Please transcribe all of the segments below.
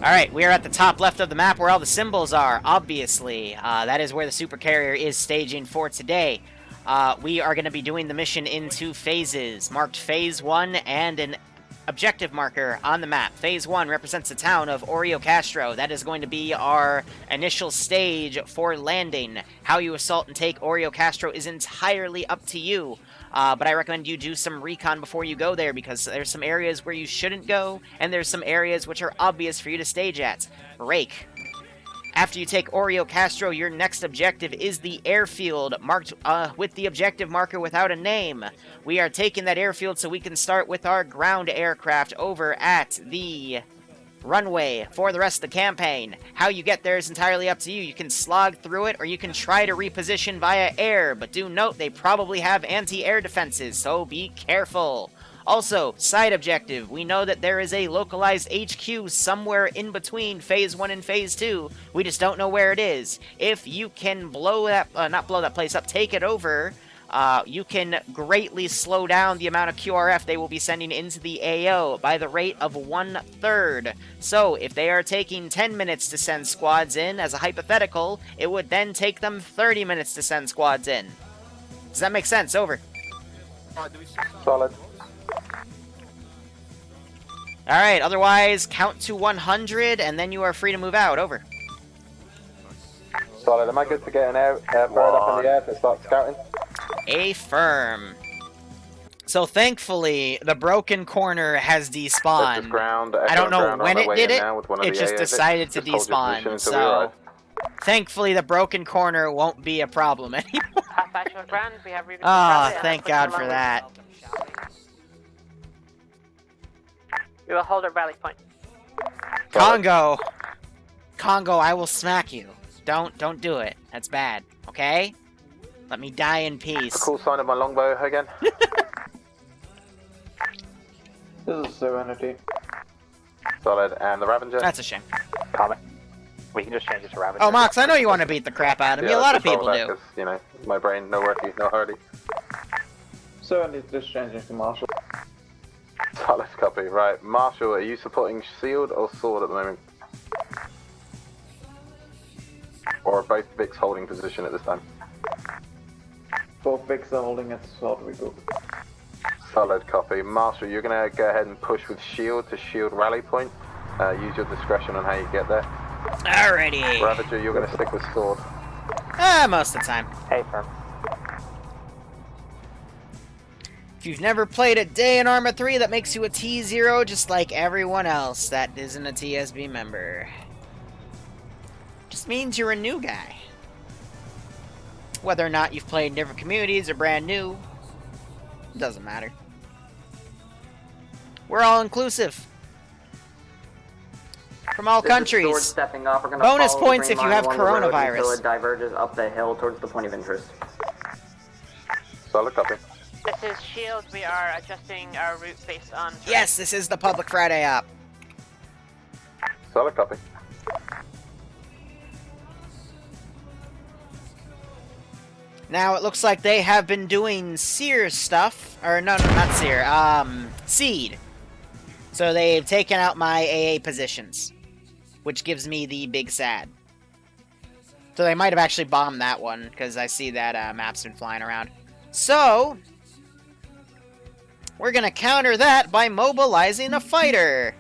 Alright, we are at the top left of the map where all the symbols are, obviously. That is where the super carrier is staging for today. We are going to be doing the mission in 2 phases, marked Phase 1 and an objective marker on the map. Phase 1 represents the town of Oreo Castro. That is going to be our initial stage for landing. How you assault and take Oreo Castro is entirely up to you. But I recommend you do some recon before you go there, because there's some areas where you shouldn't go, and there's some areas which are obvious for you to stage at. Break. After you take Oreo Castro, your next objective is the airfield, marked with the objective marker without a name. We are taking that airfield so we can start with our ground aircraft over at the runway for the rest of the campaign. How you get there is entirely up to you. You can slog through it, or you can try to reposition via air, but do note they probably have anti-air defenses, so be careful. Also, side objective, we know that there is a localized HQ somewhere in between Phase 1 and Phase 2. We just don't know where it is. If you can blow that, not blow that place up, take it over, you can greatly slow down the amount of QRF they will be sending into the AO by the rate of 1/3. So, if they are taking 10 minutes to send squads in, as a hypothetical, it would then take them 30 minutes to send squads in. Does that make sense? Over. Solid. Alright, otherwise, count to 100, and then you are free to move out. Over. Solid. Am I good to get an bird up in the air to start scouting? Affirm. So thankfully, the broken corner has despawned. Ground, I don't know when it did it, it just AAs. decided to despawn. So, thankfully the broken corner won't be a problem anymore. Ah, thank God for that. We will hold our rally point. Congo! Congo, I will smack you. Don't do it. That's bad, okay? Let me die in peace. A cool sign of my longbow again. This is Serenity. Solid, and the Ravager? That's a shame. Comment. We can just change it to Ravager. Oh, Mox, I know you want to beat the crap out of me. A lot of people do. You know, my brain, no worky, no hurdy. Serenity just changing to Marshall. Solid copy. Right, Marshall, are you supporting shield or sword at the moment? Or are both Vics holding position at this time? Both Vics are holding at sword, we go. Solid copy. Marshall, you're going to go ahead and push with shield to shield rally point. Use your discretion on how you get there. Alrighty. Ravager, you're going to stick with sword. Most of the time. Hey, firm. If you've never played a day in Arma 3, that makes you a T0 just like everyone else that isn't a TSB member. Just means you're a new guy. Whether or not you've played in different communities or brand new, it doesn't matter. We're all inclusive. From all countries. Stepping off. We're gonna bonus points if you have coronavirus. Until it diverges up the hill towards the point of interest. Solid copy. This is Shield. We are adjusting our route based on... Yes, this is the Public Friday app. Solid copy. Now, it looks like they have been doing Seer stuff. Or, no, not Seer. Seed. So they've taken out my AA positions. Which gives me the big sad. So they might have actually bombed that one, because I see that map's been flying around. So, we're gonna counter that by mobilizing a fighter.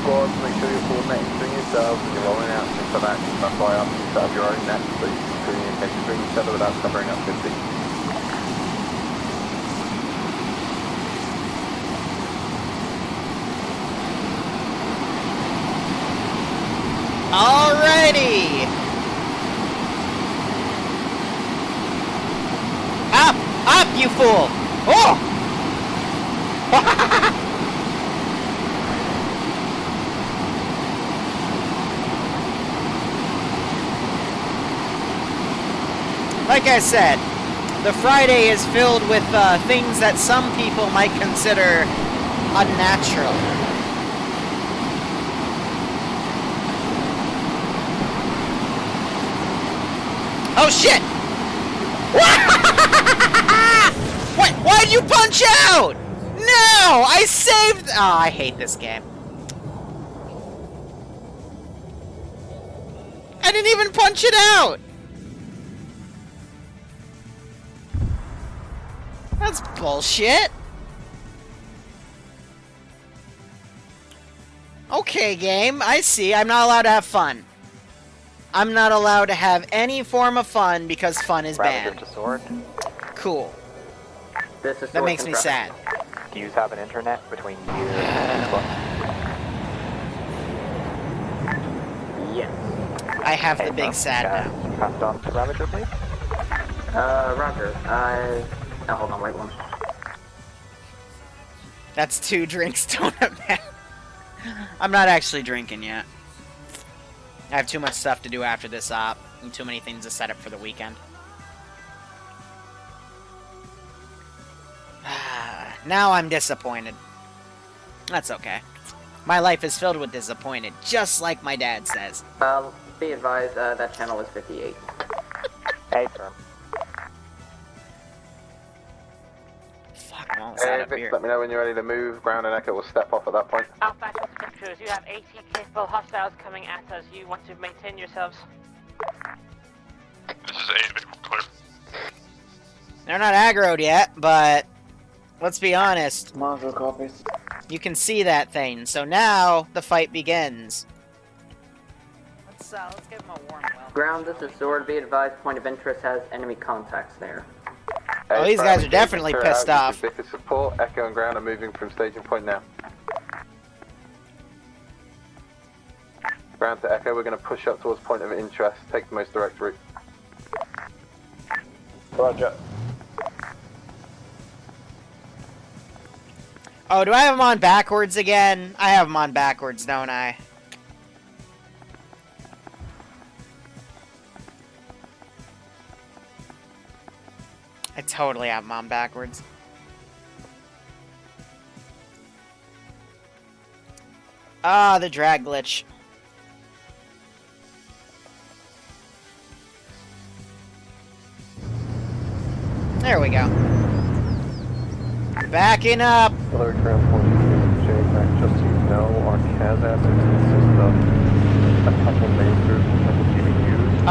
Squads, make sure you're coordinating between yourselves when you're rolling out things like that. That's why I asked you to set up your own net so you can communicate between each other without covering up 50. Alrighty! Up! Up, you fool! Oh! Like I said, the Friday is filled with things that some people might consider unnatural. Oh shit! What? Why'd you punch out? No! I saved. Oh, I hate this game. I didn't even punch it out! That's bullshit. Okay, game, I see. I'm not allowed to have fun. I'm not allowed to have any form of fun because fun is banned. To sword. Cool. This is That makes me sad. Do you have an internet between you and Yes. I have the big sad now. Passed on to Ravager, please. Roger. Oh, hold on, wait one. That's 2 drinks, don't it? I'm not actually drinking yet. I have too much stuff to do after this op, and too many things to set up for the weekend. Now I'm disappointed. That's okay. My life is filled with disappointed, just like my dad says. Be advised, that channel is 58. Hey, firm. Fuck, I'm almost out Hey, of Vic, beer. let me know when you're ready to move. Ground and Echo will step off at that point. Outback Crews, you have 80 capable hostiles coming at us. You want to maintain yourselves. This is Aiden. Clear. They're not aggroed yet, but let's be honest. Module copies. You can see that thing, so now the fight begins. Let's give him a warm welcome. Ground, this is Sword. Be advised, point of interest has enemy contacts there. Oh, these guys are definitely pissed off. Vic is support. Echo and Ground are moving from staging point now. Ground to Echo, we're going to push up towards point of interest. Take the most direct route. Roger. Oh, do I have them on backwards again? I have them on backwards, don't I? I totally have them on backwards. Ah, the drag glitch. There we go. Backing up. Other transportation JPEG, just so you know, our CAS assets consist of a couple lasers, a couple GPUs.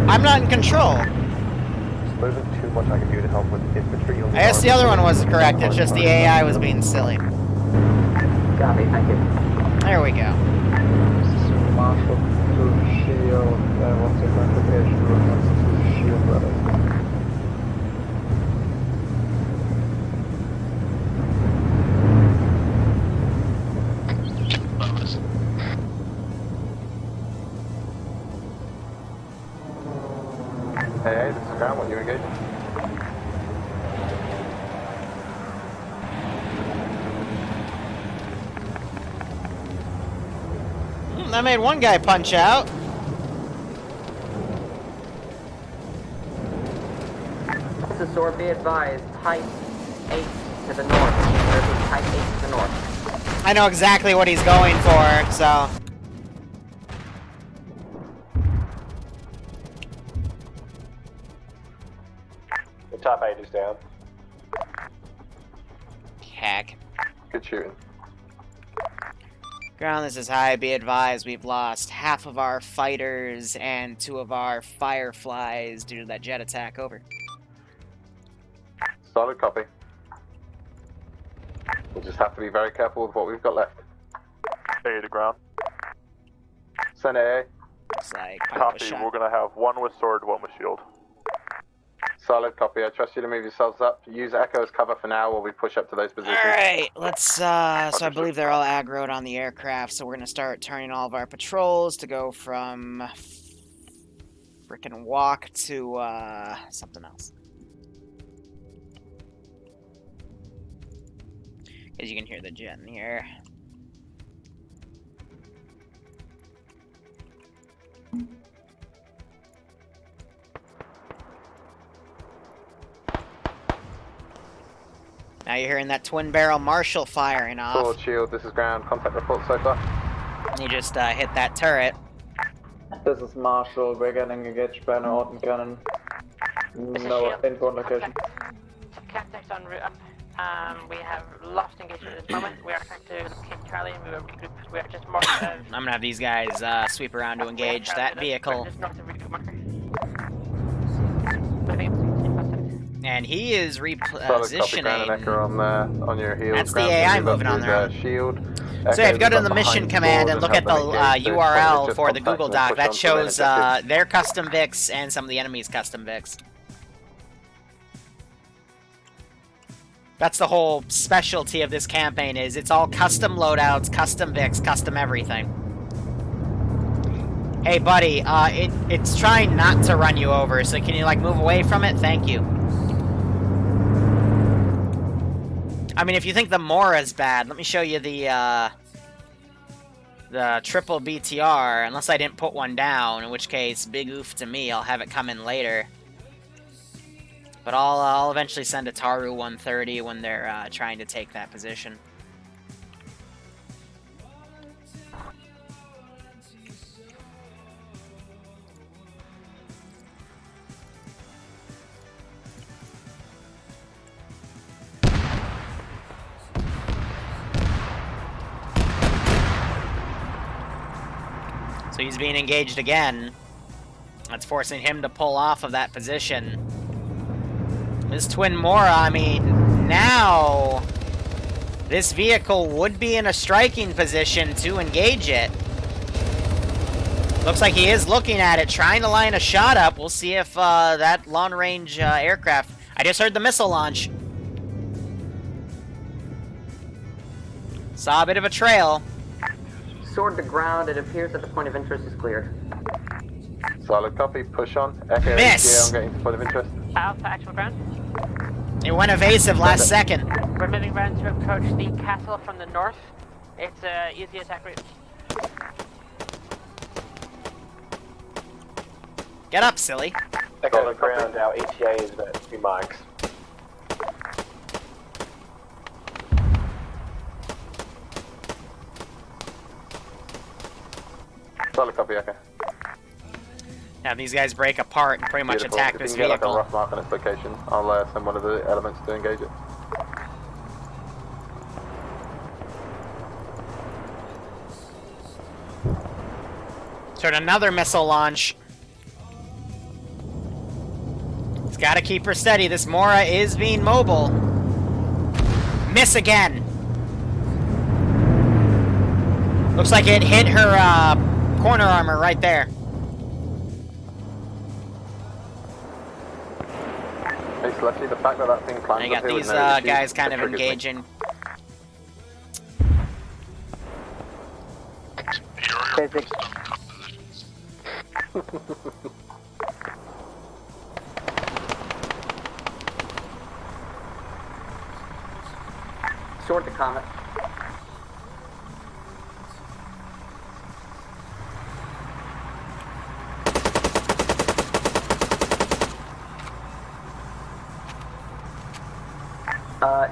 I'm not in control. There isn't too much I can do to help with infantry. I guess the other one was correct, it's just the AI was being silly. Copy, thank you. There we go. Marshal to shield, what's the occupation room, to shield brothers. Hey, this is Ground. What you engaging? That made one guy punch out. This is Sword. Be advised, Type 8 to the north. There's a Type 8 to the north. I know exactly what he's going for, so... The top 8 is down. Heck. Good shooting. Ground, this is high. Be advised, we've lost half of our fighters and 2 of our fireflies due to that jet attack. Over. Solid copy. We'll just have to be very careful with what we've got left. A to ground. Send AA. Looks like Copy, we're gonna have 1 with sword, 1 with shield. Solid copy. I trust you to move yourselves up. Use Echo as cover for now while we push up to those positions. Alright, let's, so I believe they're all aggroed on the aircraft, so we're gonna start turning all of our patrols to go from frickin' walk to, something else. As you can hear the jet in the air. Now you're hearing that twin barrel Marshall firing off. Sword shield, this is Ground. Contact report so far. You just hit that turret. This is Marshall. We're getting engaged by an Orton cannon. This is No Shield. info on location. Contact en route up. We have lost engagement at this moment. We are trying to locate Charlie and we will regroup. We are just more. I'm gonna have these guys sweep around to engage that vehicle. Just north of regroup marker. Moving. And he is Solid copy, Ground and repositioning. Echo on your heels. That's the Ground AI can move moving up on his, their own. Shield. So if you go to Echo's the up mission behind command board and look at the have them engaged, so it's URL just for the contact Google and Doc, push that on to the main shows objective. their custom VIX and some of the enemy's custom VIX. That's the whole specialty of this campaign, is it's all custom loadouts, custom VIX, custom everything. Hey buddy, it's trying not to run you over, so can you like move away from it? Thank you. I mean, if you think the Mora's bad, let me show you the triple BTR, unless I didn't put one down, in which case, big oof to me, I'll have it come in later. But I'll eventually send a Taru 130 when they're trying to take that position. So he's being engaged again. That's forcing him to pull off of that position. This Twin Mora, I mean, now this vehicle would be in a striking position to engage it. Looks like he is looking at it, trying to line a shot up. We'll see if that long-range aircraft... I just heard the missile launch. Saw a bit of a trail. Sword to ground, it appears that the point of interest is cleared. Solid copy, push on. Echo, Miss! I'm getting to point of interest. Alpha, actual ground. It went evasive last second. We're moving around to approach the castle from the north. It's easy attack route. Get up, silly. Echo the ground, our ETA is at 2 mics. Solid copy, Echo. Now these guys break apart and pretty much Beautiful. attack If this you can get like a vehicle. rough mark on its location, I'll send one of the elements to engage it. Start another missile launch. It's got to keep her steady. This Mora is being mobile. Miss again. Looks like it hit her corner armor right there. Hey, Slushy, the fact that that thing climbs And you up got here these with no issues, guys kind that of triggers me. engaging. Sword to Comet.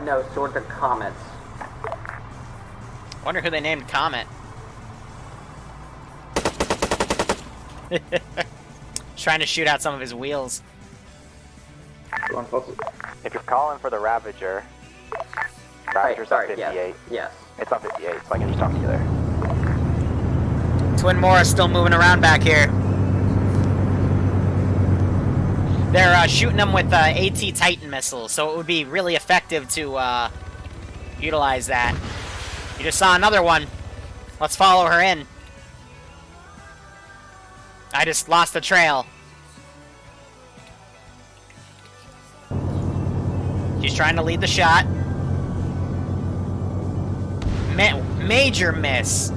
No, sword to Comets. Wonder who they named Comet. Trying to shoot out some of his wheels. If you're calling for the Ravager, Ravager's sorry, on 58. Yes. It's on 58, so I can just talk to you there. Twin Mora still moving around back here. They're shooting them with AT Titan missiles, so it would be really effective to utilize that. You just saw another one. Let's follow her in. I just lost the trail. She's trying to lead the shot. Major miss.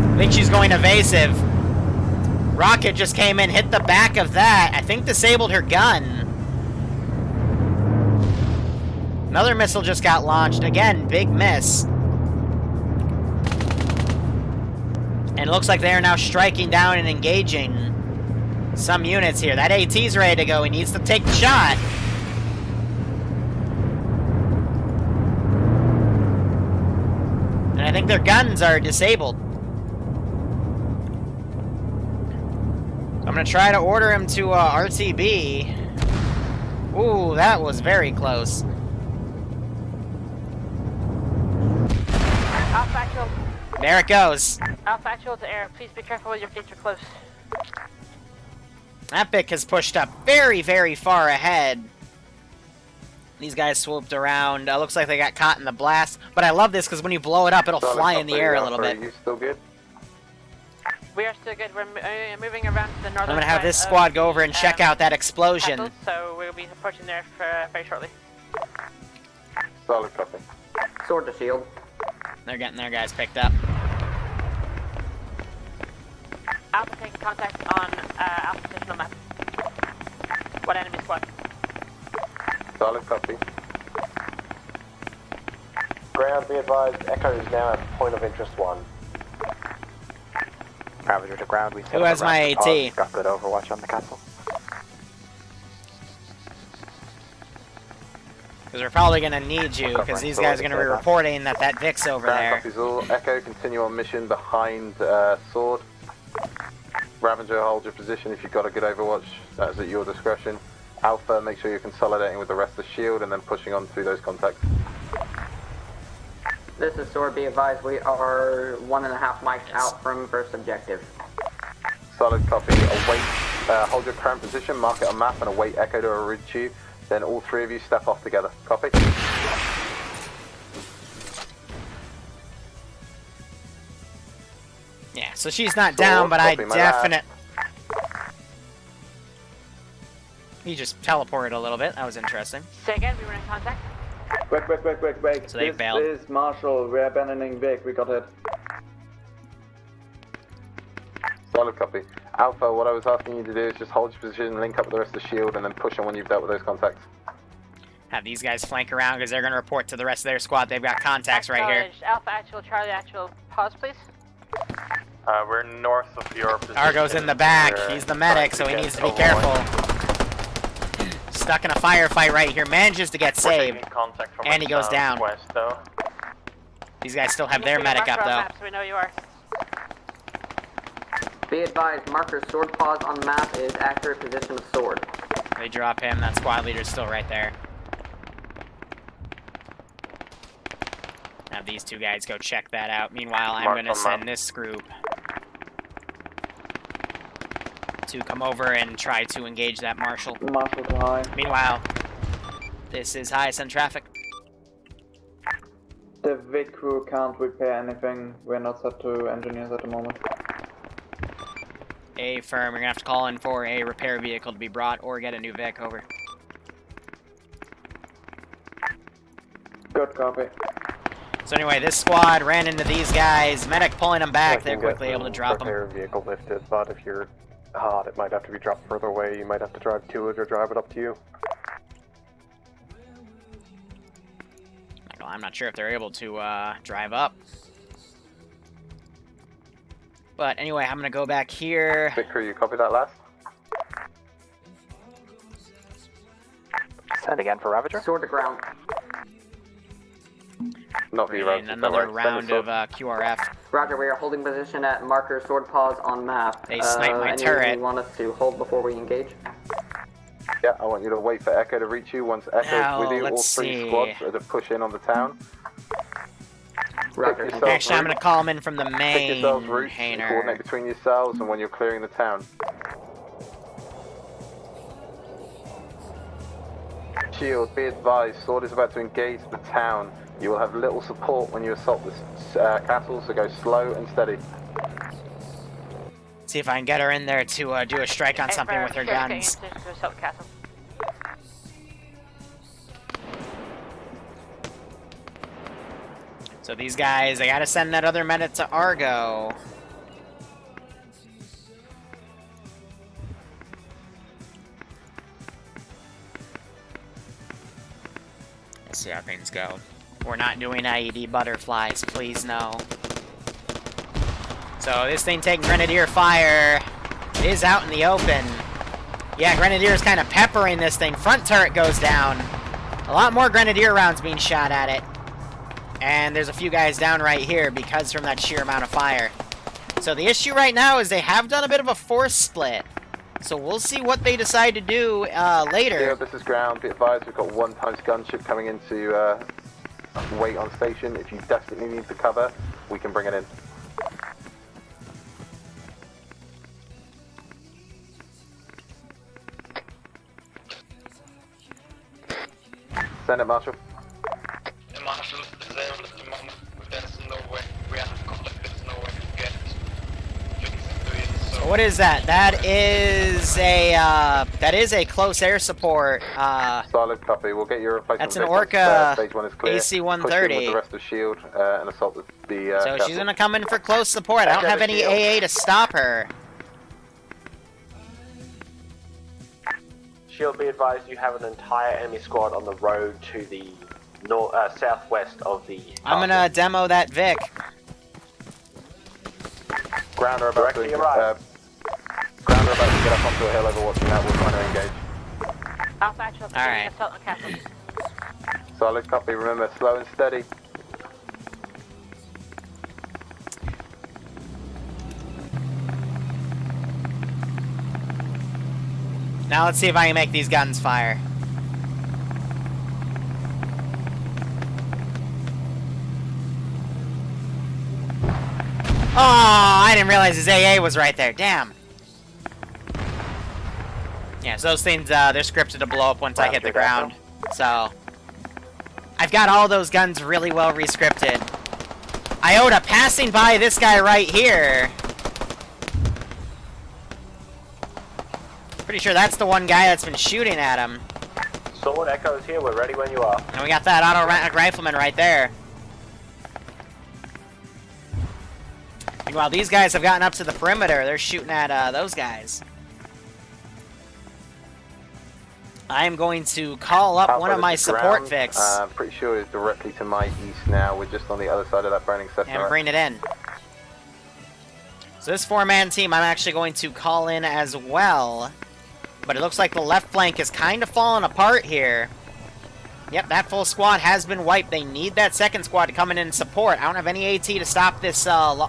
I think she's going evasive. Rocket just came in, hit the back of that. I think disabled her gun. Another missile just got launched. Again, big miss. And it looks like they are now striking down and engaging some units here. That AT's ready to go. He needs to take the shot. And I think their guns are disabled. So I'm gonna try to order him to RTB. Ooh, that was very close. Alpha Actual. There it goes. Alpha Actual to air. Please be careful with your gates are close. That Bic has pushed up very, very far ahead. These guys swooped around. Looks like they got caught in the blast. But I love this because when you blow it up, it'll Solid fly in the copy, air a Alpha, little bit. Are you still good? We are still good. We're moving around to the northern I'm gonna have side this of squad go over the, and check out that explosion. castle, so we'll be approaching there very shortly. Solid copy. Sword to shield. They're getting their guys picked up. Alpha taking contact on Alpha positional map. What enemy squad? Solid copy. Ground, be advised, Echo is now at point of interest 1. Ravager to ground. We set Who up has a my rapid AT? pause. Got good overwatch on the castle. Because we're probably gonna need you, because these guys are gonna be reporting that that Vic's over Ground there. copies all. Echo, continue on mission behind Sword. Ravager, hold your position if you've got a good overwatch. That's at your discretion. Alpha, make sure you're consolidating with the rest of the shield and then pushing on through those contacts. This is Sword. Be advised, we are 1.5 mics out from first objective. Solid copy. Await. Hold your current position, mark it on map, and await Echo to reach you. Then all three of you step off together. Copy. Yeah, so she's not down, but I copy my definitely... He just teleported a little bit. That was interesting. Say again, we were in contact. Wait. So they bailed. This is Marshall. We're abandoning Vic. We got it. Solid copy. Alpha, what I was asking you to do is just hold your position, link up with the rest of the shield, and then push on when you've dealt with those contacts. Have these guys flank around, because they're gonna report to the rest of their squad. They've got contacts right here. Acknowledged. Alpha Actual, Charlie Actual. Pause, please. We're north of your position. Argo's in the back. We're He's the medic, so he trying to needs to be get careful. overwatch. Stuck in a firefight right here. Manages to get We're saved. taking contact from And he goes down. southwest, though. These guys still have Can their you put your medic up, marker on though. map so we know you are. Be advised, marker sword pause on the map is accurate position of sword. They drop him. That squad leader's still right there. Have these two guys go check that out. Meanwhile, I'm Mark gonna on send map. this group to come over and try to engage that marshal. Marshall to high. Meanwhile, this is high send traffic. The Vic crew can't repair anything. We're not set to engineers at the moment. A firm, you're gonna have to call in for a repair vehicle to be brought or get a new Vic over. Good copy. So anyway, this squad ran into these guys. Medic pulling them back. I They're can get quickly able to the drop them. repair vehicle lifted, but if you're hot, it might have to be dropped further away. You might have to drive to it or drive it up to you. Well, I'm not sure if they're able to drive up. But anyway, I'm gonna go back here. Vic crew, you copy that last? Send again for Ravager. Sword to ground. Not for you, And Ravager. another don't worry. Send round us of QRF. Roger, we are holding position at marker sword pause on map. They sniped my anything turret. you want us to hold before we engage? Yeah, I want you to wait for Echo to reach you. Once Echo's Now, with you, all let's three see. squads are to push in on the town. Roger. yourself Actually, I'm route. gonna call them in from the Pick main yourselves routes and coordinate hangar. between yourselves and when you're clearing the town. Shield, be advised, Sword is about to engage the town. You will have little support when you assault the castle, so go slow and steady. See if I can get her in there to do a strike on something with her guns. To assault the castle. So these guys, I gotta send that other medic to Argo. Let's see how things go. We're not doing IED butterflies, please no. So this thing taking Grenadier fire is out in the open. Yeah, Grenadier's kind of peppering this thing. Front turret goes down. A lot more Grenadier rounds being shot at it. And there's a few guys down right here because from that sheer amount of fire. So the issue right now is they have done a bit of a force split. So we'll see what they decide to do later. Yeah, this is ground. Be advised, we've got 1 times gunship coming into wait on station. If you desperately need the cover, we can bring it in. Send it, Marshal. Marshal is there at the moment. There's no way. We have contact. There's no way to get into it. So what is that? That is a close air support. Solid copy. We'll get your replacement. That's an Victim. Orca Stage 1 is clear. AC-130. Push in with the rest of Shield and assault the So castle. she's gonna come in for close support. I don't have any AA to stop her. Shield, be advised, you have an entire enemy squad on the road to the southwest of the castle. I'm gonna demo that Vic. Ground are about Directly to arrive. ground are about to get up onto a hill overwatching that. We're trying to engage. Alpha Actual, Alright. assault on castle. Solid copy. Remember, slow and steady. Now let's see if I can make these guns fire. Oh, I didn't realize his AA was right there. Damn. Yeah, so those things, they're scripted to blow up once I hit the ground. So, I've got all those guns really well re-scripted. Iota passing by this guy right here. Pretty sure that's the one guy that's been shooting at him. Sword Echo's here, we're ready when you are. And we got that auto rifleman right there. Meanwhile, these guys have gotten up to the perimeter. They're shooting at those guys. I am going to call up one of my support Vics. I'm pretty sure it's directly to my east now. We're just on the other side of that burning sector. And bring it in. So this 4-man team I'm actually going to call in as well. But it looks like the left flank is kind of falling apart here. Yep, that full squad has been wiped. They need that second squad to come in and support. I don't have any AT to stop this, I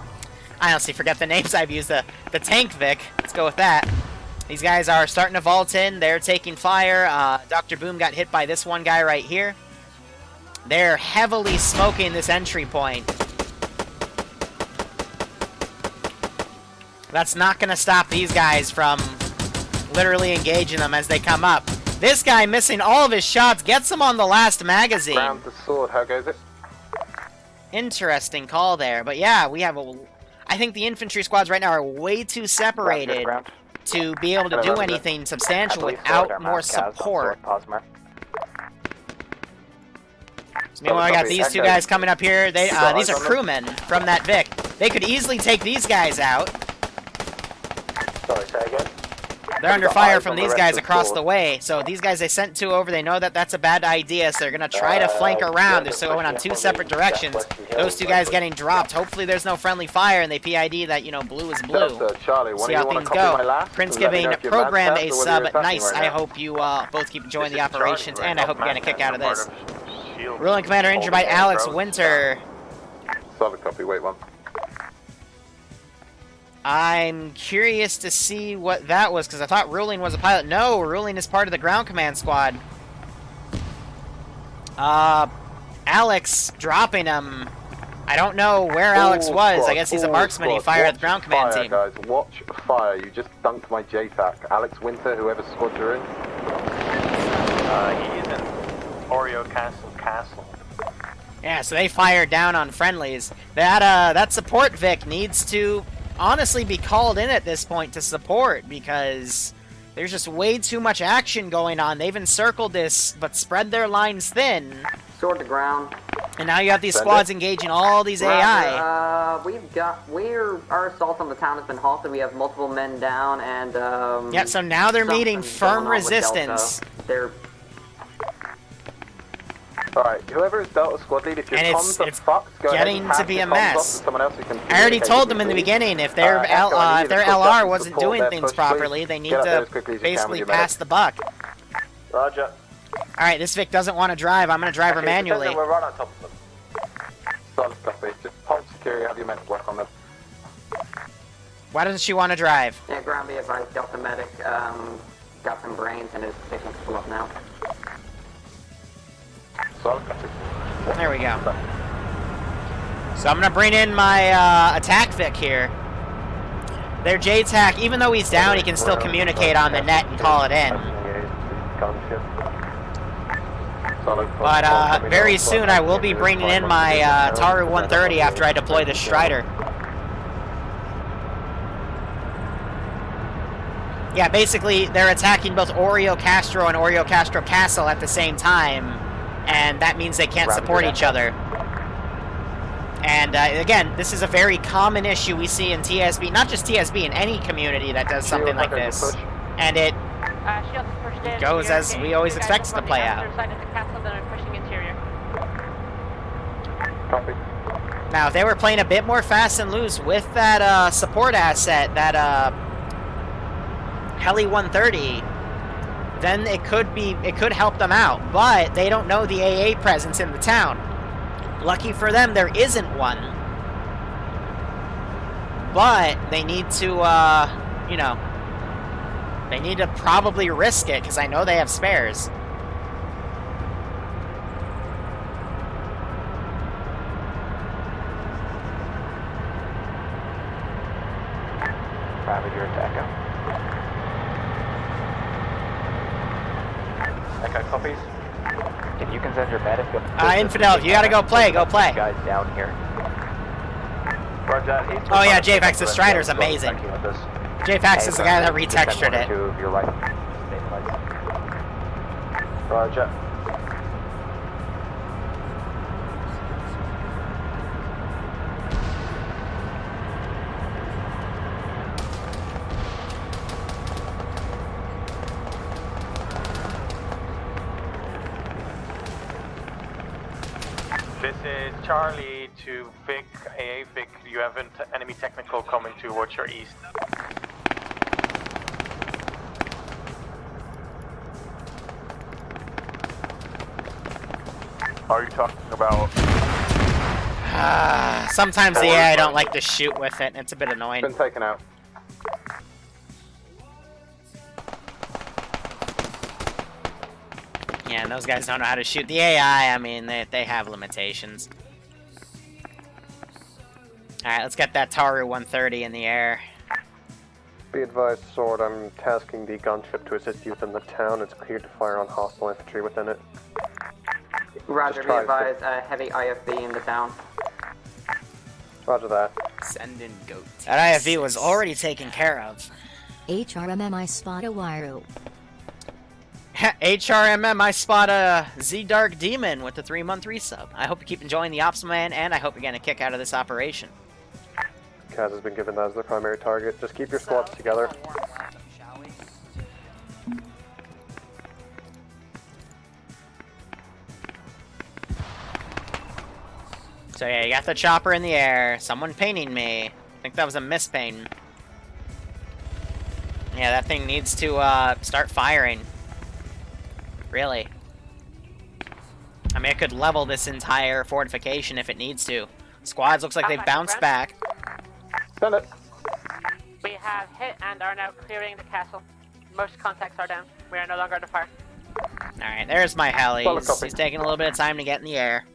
honestly forget the names I've used. The tank Vic. Let's go with that. These guys are starting to vault in. They're taking fire. Dr. Boom got hit by this one guy right here. They're heavily smoking this entry point. That's not going to stop these guys from literally engaging them as they come up. This guy missing all of his shots gets him on the last magazine. Ground the sword. How goes it? Interesting call there. But yeah, we have a... I think the infantry squads right now are way too separated to be able to do anything substantial without more support. So meanwhile, I got these two guys coming up here. They these are crewmen from that Vic. They could easily take these guys out. Sorry, say again? They're under fire from these guys across the way. So these guys they sent two over, they know that that's a bad idea, so they're going to try to flank around. They're still going on two separate directions. Those two guys getting dropped. Hopefully there's no friendly fire, and they PID that, you know, blue is blue. Charlie, See how things go. Prince giving program a sub. Nice. I hope you both keep enjoying the operations, and I hope you're getting a kick out of this. Ruling Commander injured by Alex Winter. Solid copy. Wait one. I'm curious to see what that was, because I thought Ruling was a pilot. No, Ruling is part of the ground command squad. Alex dropping him. I don't know where Alex was. I guess he's a marksman. He fired at the ground command team. Guys, watch fire. You just dunked my JTAC. Alex Winter, whoever squad you're in. He is in Oreo Castle. Yeah, so they fired down on friendlies. That support Vic needs to honestly be called in at this point to support, because there's just way too much action going on. They've encircled this, but spread their lines thin. Sword to ground. And now you have these squads engaging all these AI. Our assault on the town has been halted. We have multiple men down, and yeah, so now they're meeting firm resistance. They're Alright, whoever is Delta squad lead, if your comms are fucked, go getting ahead and to be a pass your comms off mess. to someone else who can I already communicate told with them in the you, please. beginning, if their Echo, I need you to push up LR and wasn't support doing their things push, please. properly, they need Get up there to as quickly as you can basically with your pass the buck. Roger. Alright, this Vic doesn't want to drive. I'm going to drive her manually. We're right on top of them. Solid copy. Just hold security, have your men work on them. Why doesn't she want to drive? Yeah, ground be advised, Delta Medic, got some brains and is picking people up now. Solid copy. There we go. So I'm gonna bring in my attack Vic here. Their JTAC, even though he's down, he can still communicate on the net and call it in. But very soon I will be bringing in my Taru 130 after I deploy the Strider. Yeah, basically they're attacking both Oreo Castro and Oreo Castro Castle at the same time, and that means they can't support each other. And again, this is a very common issue we see in TSB, not just TSB, in any community that does something like this. And it goes as we always expect it to play out. Copy. Now, if they were playing a bit more fast and loose with that support asset, that Heli 130, then it could help them out. But they don't know the AA presence in the town. Lucky for them, there isn't one. But they need to, you know, they need to probably risk it, because I know they have spares. Ravager to Echo. Echo copies. If you can send your medic up. Infidel, you gotta go play, go play. Guys down here. Roger, oh yeah, JFAX, the Strider's amazing. JFAX is the guy that retextured it. Your right. Roger. This is Charlie to Vic, AA Vic. You have an enemy technical coming towards your east. Are you talking about? Sometimes the AI don't like to shoot with it, and it's a bit annoying. Been taken out. Yeah, and those guys don't know how to shoot. The AI, I mean, they have limitations. Alright, let's get that Taru 130 in the air. Be advised, Sword, I'm tasking the gunship to assist you within the town. It's cleared to fire on hostile infantry within it. Roger, be advised, heavy IFB in the town. Roger that. Send in goat. That IFV was already taken care of. HRMM, I spot a Liru. HRMM, I spot a Z-Dark Demon with the 3-month resub. I hope you keep enjoying the Ops Man, and I hope you're getting a kick out of this operation. Kaz has been given that as the primary target. Just keep your squads together. So yeah, you got the chopper in the air. Someone painting me. I think that was a mispaint. Yeah, that thing needs to start firing. Really. I mean, it could level this entire fortification if it needs to. Squads looks like they've bounced back. Send it. We have hit and are now clearing the castle. Most contacts are down. We are no longer under fire. Alright, there's my heli. He's taking a little bit of time to get in the air.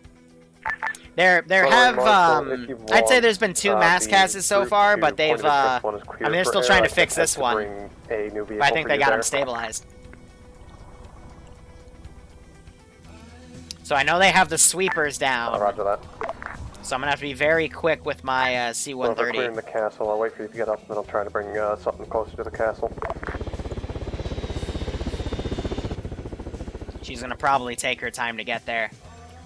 There have, I'd say there's been 2 mass casts so far, but they've, I mean, they're still trying to fix this one. But I think they got them stabilized. So I know they have the sweepers down. Roger that. So I'm gonna have to be very quick with my C-130. Well, they're clearing the castle. I'll wait for you to get up, and then I'll try to bring something closer to the castle. She's gonna probably take her time to get there.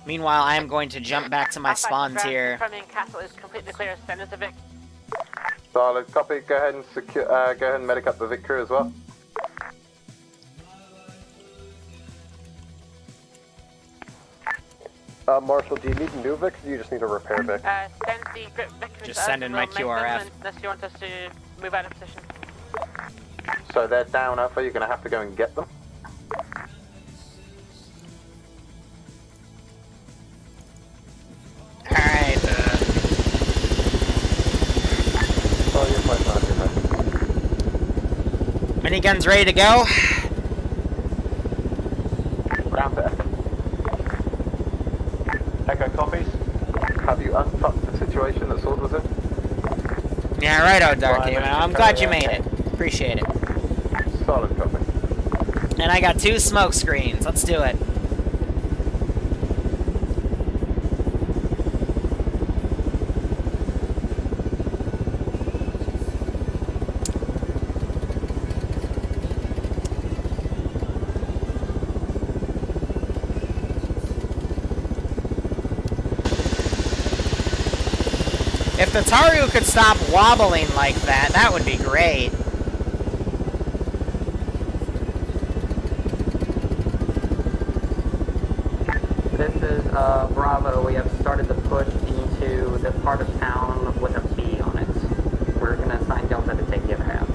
Meanwhile, I am going to jump back to my spawns here. Confirming castle is completely clear. Send us a Vic. Solid copy. Go ahead and secure. Go ahead and medic up the Vic crew as well. Marshall, do you need a new Vic, or do you just need a repair Vic? Send the Vic crew Just send in my QRF. Unless you want us to move out of position. So they're down, Alpha. You're going to have to go and get them. Alright, Miniguns ready to go? Ground to Echo copies. Have you unfucked the situation that Sword was in? Yeah, right, oh Darky. Right, I'm glad you made it. Appreciate it. Solid copy. And I got 2 smoke screens. Let's do it. If the Taru could stop wobbling like that, that would be great. This is Bravo. We have started the push into the part of town with a B on it. We're gonna assign Delta to take the other half.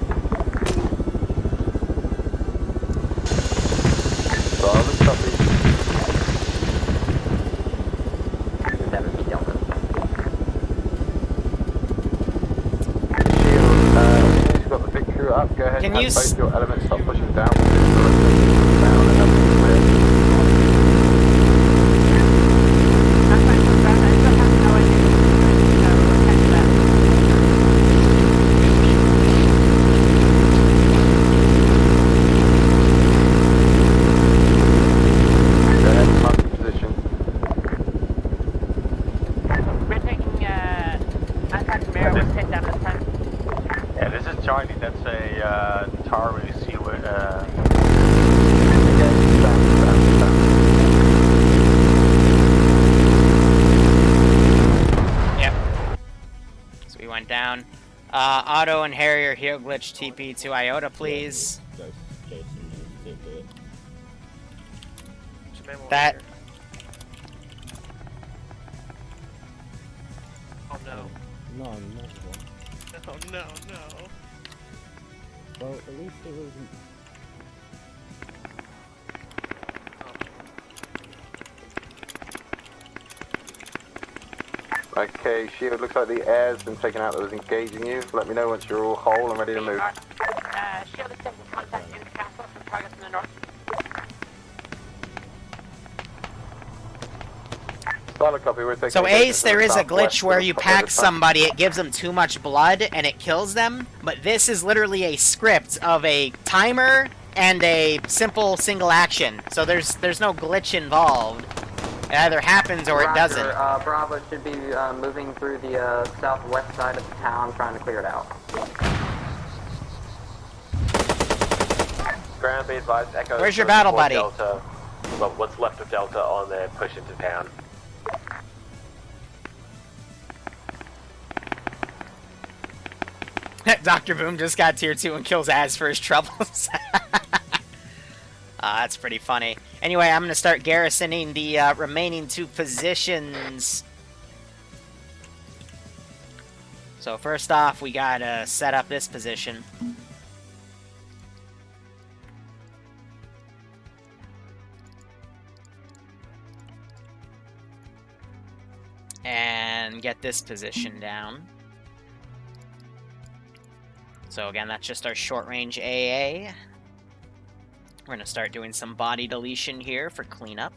Solid copy. That would be Delta. Shield, you've got the big crew up. Go ahead Can and you have both your elements start pushing down. Down and up and clear. That's fine, so I still have no idea so we'll catch that. Go ahead and mark the position. We're taking, Antac Mirror with hit down this time. Yeah, this is Charlie. That's a Taru Sealer. Yep. So we went down. Otto and Harrier heel glitch TP to Iota, please. That. Oh no. No, not one. Oh no, no. Well, at least it was. Okay, Shield, looks like the air's been taken out that was engaging you. Let me know once you're all whole and ready to move. Shield is taking contact in the castle from targets in the north. Solid copy, we're taking So engagement Ace, to the there is a southwest glitch where of you the pack top somebody, it gives them too much blood, and it kills them. But this is literally a script of a timer and a simple single action. So there's no glitch involved. It either happens or it Roger, doesn't. Bravo should be moving through the southwest side of the town, trying to clear it out. Ground be advised, Echo. Where's your battle buddy? Delta, well, what's left of Delta on their push into town. Dr. Boom just got tier 2 and kills Az for his troubles. That's pretty funny. Anyway, I'm going to start garrisoning the remaining 2 positions. So first off, we got to set up this position. And get this position down. So again, that's just our short-range AA. We're going to start doing some body deletion here for cleanup.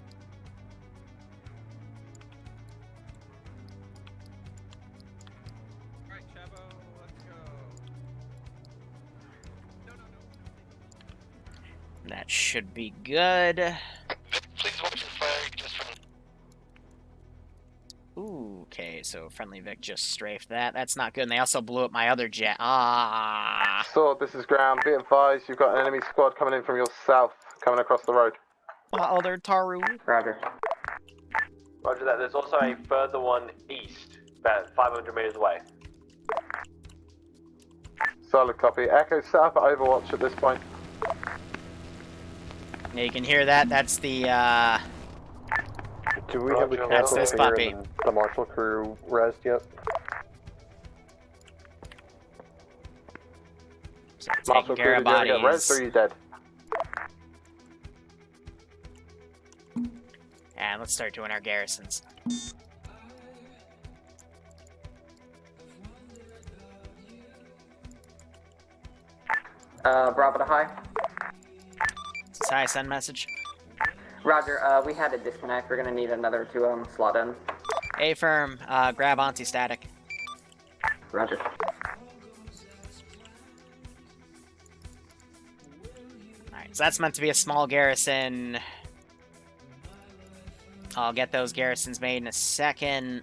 Alright, Chabo, let's go. No. That should be good. Please watch your fire just from. Ooh, okay, so friendly Vic just strafed that. That's not good. And they also blew up my other jet. Ah. Sword, this is ground. Be advised, you've got an enemy squad coming in from your south, coming across the road. Other Taru. Roger. Roger that. There's also a further one east, about 500 meters away. Solid copy. Echo, set up at Overwatch at this point. Yeah, you can hear that. That's the, Do we have the That's council this here puppy. and the marshal crew rezzed yet? taking Marshal care of crew, did you get bodies. rezzed or are you dead? And let's start doing our garrisons. Bravo to high. Is this high send message? Roger, we had a disconnect. We're gonna need another to slot in. A-firm, grab anti-static. Roger. Alright, so that's meant to be a small garrison. I'll get those garrisons made in a second.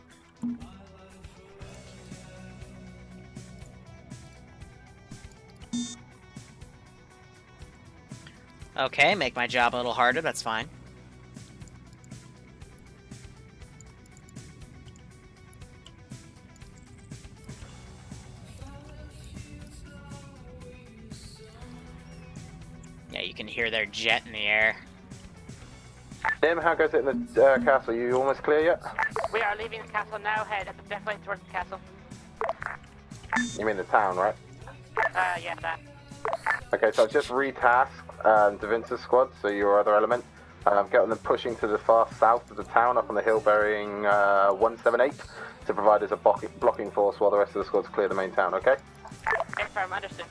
Okay, make my job a little harder, that's fine. Yeah, you can hear their jet in the air. Tim, how goes it in the castle? You almost clear yet? We are leaving the castle now, head definitely towards the castle. You mean the town, right? Yeah, that. Okay, so I've just retasked Da Vinci's squad, so your other element. Getting them pushing to the far south of the town, up on the hill bearing 178, to provide as a blocking force while the rest of the squads clear the main town, okay? Confirm, understood.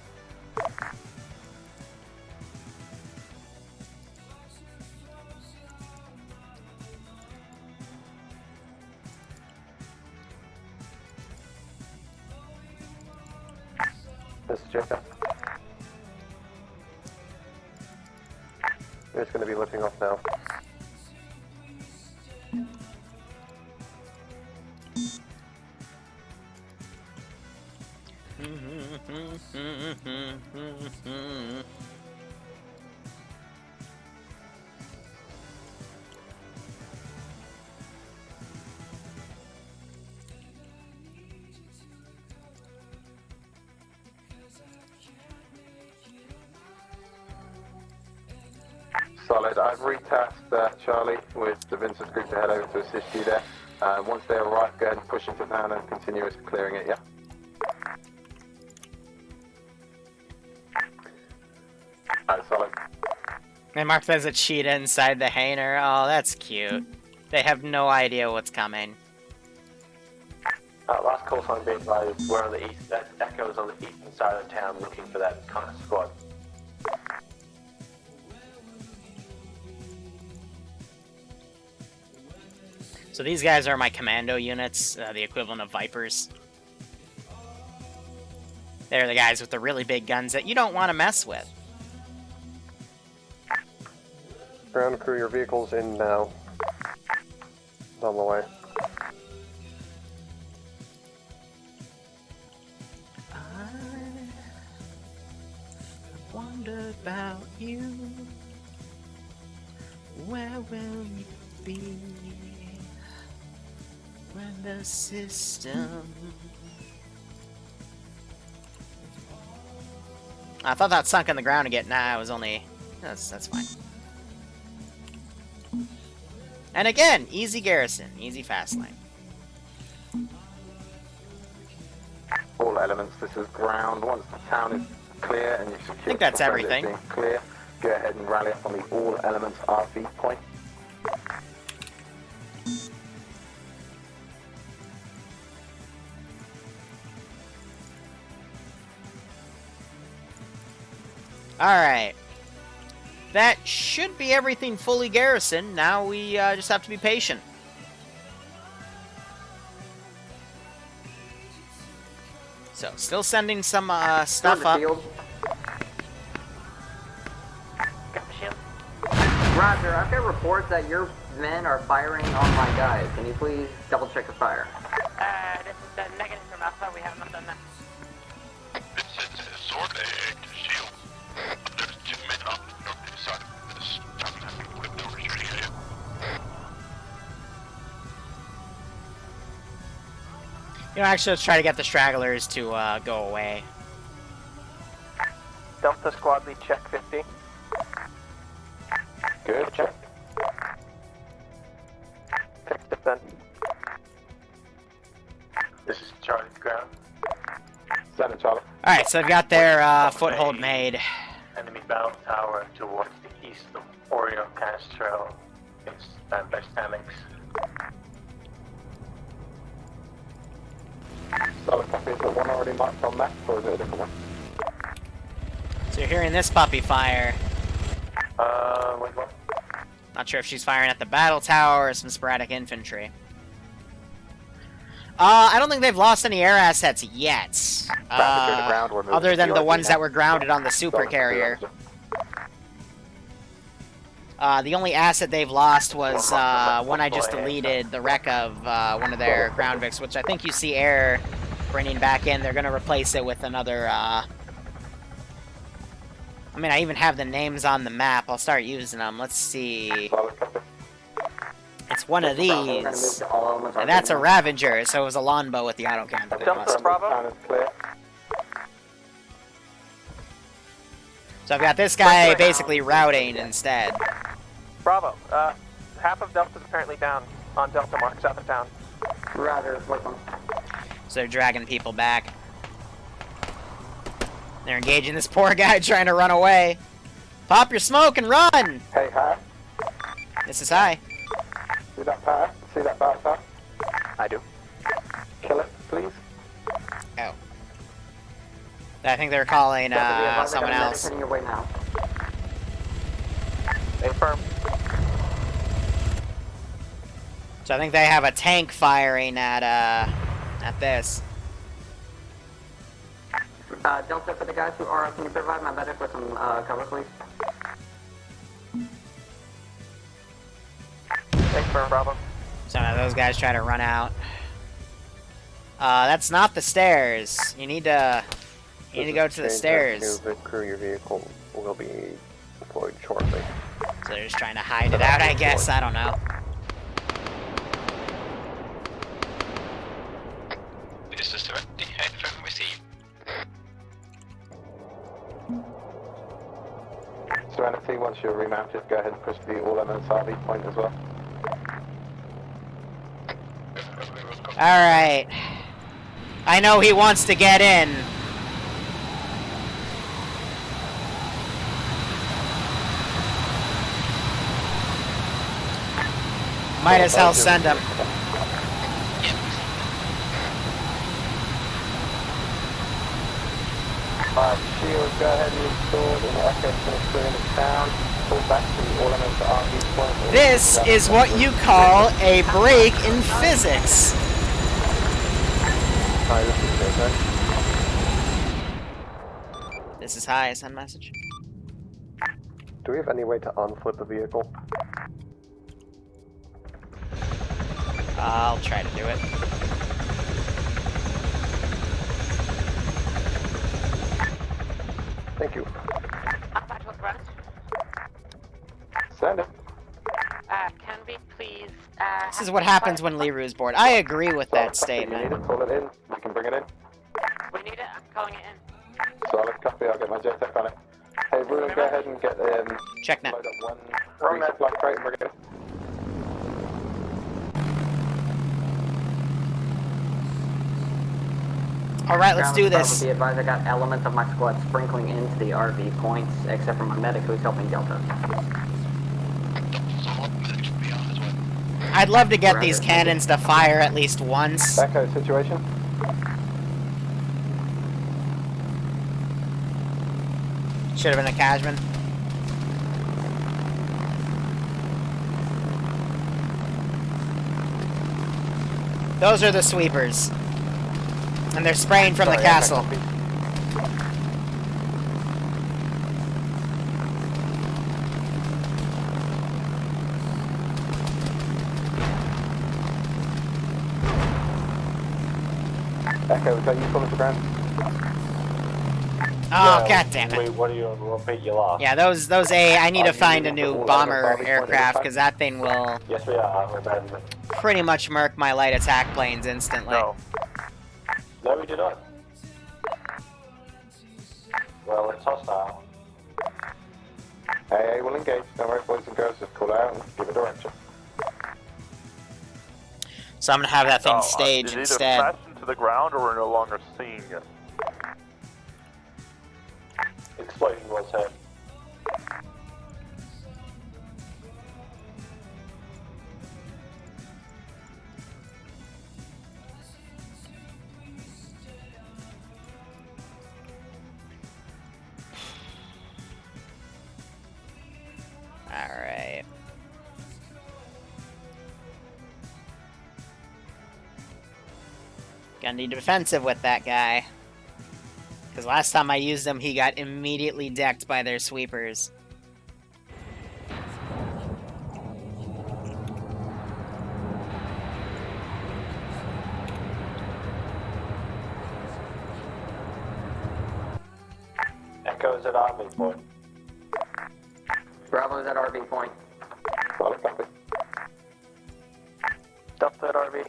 This is Jacob. We're just going to be lifting off now. Solid. I've retasked Charlie with Da Vinci's group to head over to assist you there. Once they arrive, go ahead and push into town and continue clearing it, yeah? Alright, solid. And Mark, there's a cheetah inside the hangar. Oh, that's cute. They have no idea what's coming. Last call sign being advised, we're on the east, Echo's on the eastern side of the town looking for that kind of squad. So these guys are my commando units, the equivalent of Vipers. They're the guys with the really big guns that you don't want to mess with. Ground crew, your vehicle's in now. It's on the way. I wonder about you. Where will you be when the system... I thought that sunk in the ground again. Nah, it was only... That's fine. And again, easy garrison, easy fast lane. All elements, this is ground. Once the town is clear and you've secured... I think that's everything. Clear, go ahead and rally up on the all elements RV point. Alright. That should be everything fully garrisoned. Now we just have to be patient. So, still sending some stuff up. Field. Got the shield. Roger, I've got reports that your men are firing on my guys. Can you please double check the fire? This is the negative from Alpha. We have not done that. This is sword to shield. There's 2 men on the north side of this town equipped over shooting area. You know, actually, let's try to get the stragglers to go away. Delta squad lead check 50. Good, check. Fix defend. This is Charlie's ground. Send it, Charlie. Alright, so they've got their foothold made. Enemy battle tower towards the east of Oreo Castro. It's by Stamix. Solid copy. Is there one already marked on map, or is it a different one? So you're hearing this puppy fire. Wait, what? Not sure if she's firing at the battle tower or some sporadic infantry. I don't think they've lost any air assets yet. Ravager to ground, we're moving Other to than the RV ones now. that were grounded on the super carrier. The only asset they've lost was one I just deleted, the wreck of one of their ground vics, which I think you see air bringing back in. They're going to replace it with another... I mean, I even have the names on the map. I'll start using them. Let's see. It's one of these. And that's a Ravager, so it was a longbow with the autocannon. Delta Bravo. So I've got this guy basically routing instead. Bravo. Half of Delta's apparently down on Delta Mark, south of town. Roger, welcome. So they're dragging people back. They're engaging this poor guy trying to run away. Pop your smoke and run! Hey, hi. This is high. See that power? See that power? I do. Kill it, please. Oh. I think they're calling someone else. Heading your way now. Affirm. So I think they have a tank firing at this. Delta, for the guys who are, can you provide my medic with some cover, please? Affirm, Bravo. So now those guys try to run out. That's not the stairs. You need to go to the stairs. The crew, your vehicle will be deployed shortly. So they're just trying to hide it out, I guess. I don't know. This is 20, affirm receive. Serenity, once you're remounted, go ahead and push the all MSRV point as well. Alright. I know he wants to get in. Might as well send him. Shield, go ahead and install the Echo Sinister in the town. Pull back to the all MSRV point. This is what you call a break in physics. Hi, this is Jose. This is high, send message. Do we have any way to unflip the vehicle? I'll try to do it. Thank you. Actual ground. Send it. Can we please... This is what happens when Liru is bored. I agree with that You need statement. it, pull it in. You can bring it in. We need it, I'm calling it in. Solid copy, I'll get my JTEC on it. Hey, Bruno, go ahead and get Check now. load up one resupply crate and bring it in. Alright, let's do Ground this. Be advised, I got elements of my squad sprinkling into the RV points, except for my medic who's helping Delta. I'd love to get these cannons to fire at least once. Echo situation. Should have been a Cashman. Those are the sweepers. And they're spraying from the castle. Echo, is that you pulling the ground? Oh, god damn it. Wait, what do you repeat? You lost. Yeah, those I need to find a new bomber aircraft, because that thing will Yes, we are. We're bad. pretty much murk my light attack planes instantly. No. No, we did not. Well, it's hostile. Hey, we'll engage. Don't worry, boys and girls, just call out and give a direction. So I'm gonna have that thing staged instead. Smash into the ground, or we're no longer seeing it. Explosion was hit. Gonna need defensive with that guy. Because last time I used him, he got immediately decked by their sweepers. Echoes at RV point. Bravo's at RV point. Solid copy. Delta at RV.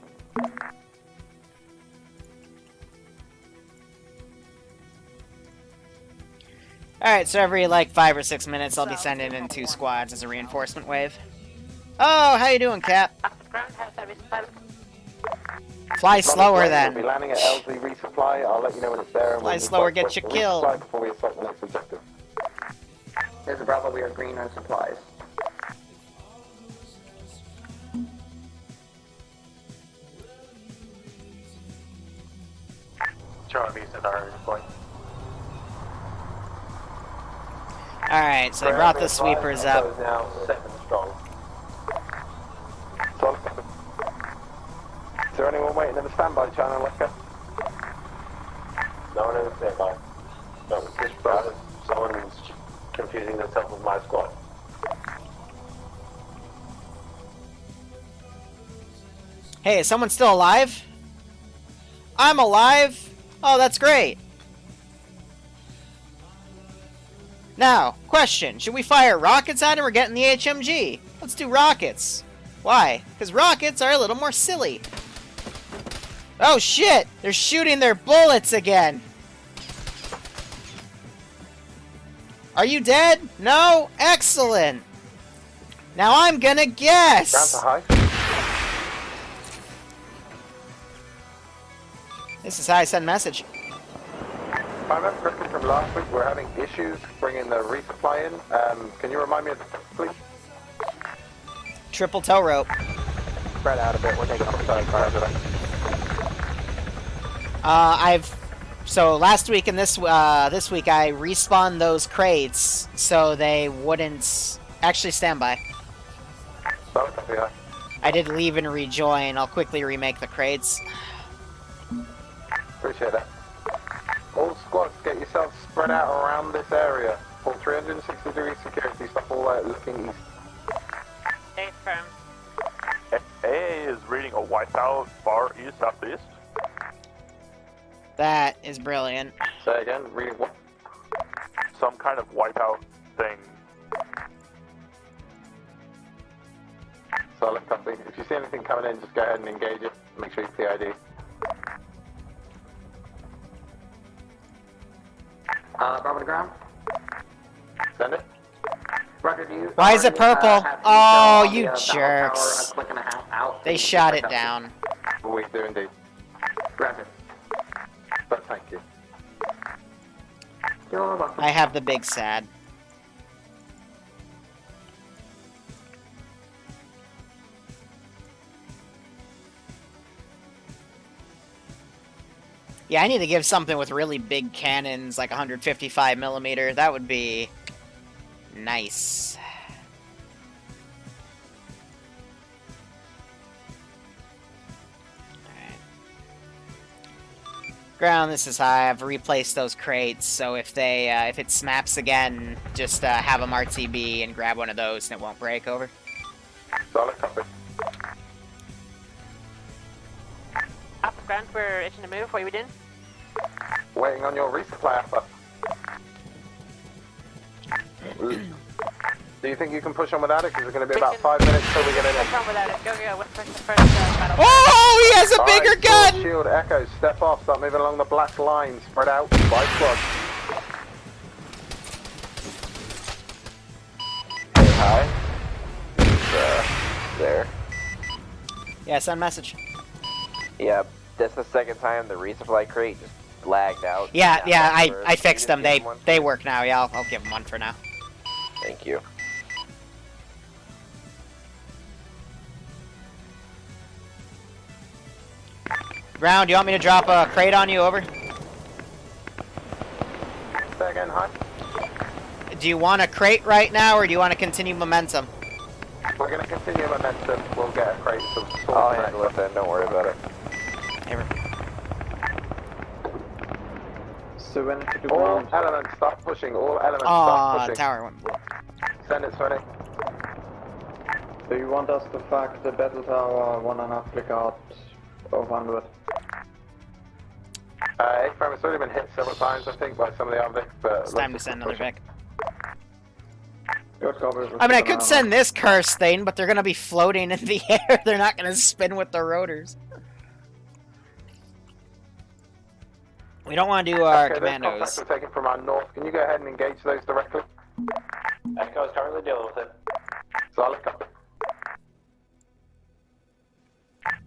Alright, so every, like, 5 or 6 minutes, I'll be sending in 2 squads as a reinforcement wave. Oh, how you doing, Cap? Ground has service pilot. Fly slower, We'll then. be landing at LZ resupply. I'll let you know when it's there. And Fly we'll slower, start get you pushing killed. resupply before we assault the next objective. This is Bravo, we are green on supplies. RV's at RV point. Alright, so they brought the sweepers up. Echoes now 7 strong. Solid copy. Is there anyone waiting in the standby channel? Let's go. No one in the standby. No, this brother, someone's confusing themselves with my squad. Hey, is someone still alive? I'm alive? Oh, that's great. Now, question. Should we fire rockets at him or get in the HMG? Let's do rockets. Why? Because rockets are a little more silly. Oh shit! They're shooting their bullets again! Are you dead? No? Excellent! Now I'm gonna guess! Ground to high. This is how I send message. If I remember correctly from last week, we're having issues bringing the resupply in. Can you remind me of the please? Triple tow rope. Spread out a bit. We're taking off the side fire today. So last week and this week I respawned those crates so they wouldn't actually stand by. Solid copy, high. I did leave and rejoin. I'll quickly remake the crates. Appreciate that. All squads, get yourselves spread out around this area. Full 360 degree security, stop all looking east. Stay firm. AA is reading a wipeout far east southeast. That is brilliant. Say again, reading what? Some kind of wipeout thing. Solid copy. If you see anything coming in, just go ahead and engage it. Make sure you PID. Bravo to ground. Send it. Roger, do you... Why is it purple? have Oh, on the, you battle jerks. tower a click and a half out? They shot it down. We do indeed. Roger. But thank you. You're welcome. I have the big sad. Yeah, I need to give something with really big cannons, like 155 millimeter. That would be nice. Ground, this is high. I've replaced those crates, so if they, if it snaps again, just have them RTB and grab one of those and it won't break over. Solid copy. Up ground, we're itching to move. What are we doing? Waiting on your resupply alpha. Do you think you can push on without it? Because it's going to be about 5 minutes till we get it in. Push on without it. Go, go. Let's push the first battle. Oh, he has a bigger Alright, gun! Sword, shield, echo, step off, start moving along the black line, spread out, by squad. Hi. There. Yeah, send message. Yeah, that's the second time the resupply crate just lagged out. Yeah, yeah, I Can fixed you them. just give one? They work now. Yeah, I'll give them one for now. Thank you. Ground, do you want me to drop a crate on you? Over. Say again, hi. Do you want a crate right now, or do you want to continue momentum? We're going to continue momentum. We'll get a crate of I'll handle it then, don't worry about it. Here. Serenity to All ground. elements start pushing. All elements Aw, start pushing. tower went blue. Send it, Serenity. Do you want us to fuck the battle tower 1.5 click out of 100? A-frame has already been hit several times, I think, by some of the other Vics, but... It's time to send another Vic. Good copy. I mean, I could send this curse thing, but they're gonna be floating in the air. They're not gonna spin with the rotors. We don't want to do our commandos. Those contacts are taken from our north. Can you go ahead and engage those directly? Echo is currently dealing with it. Solid copy.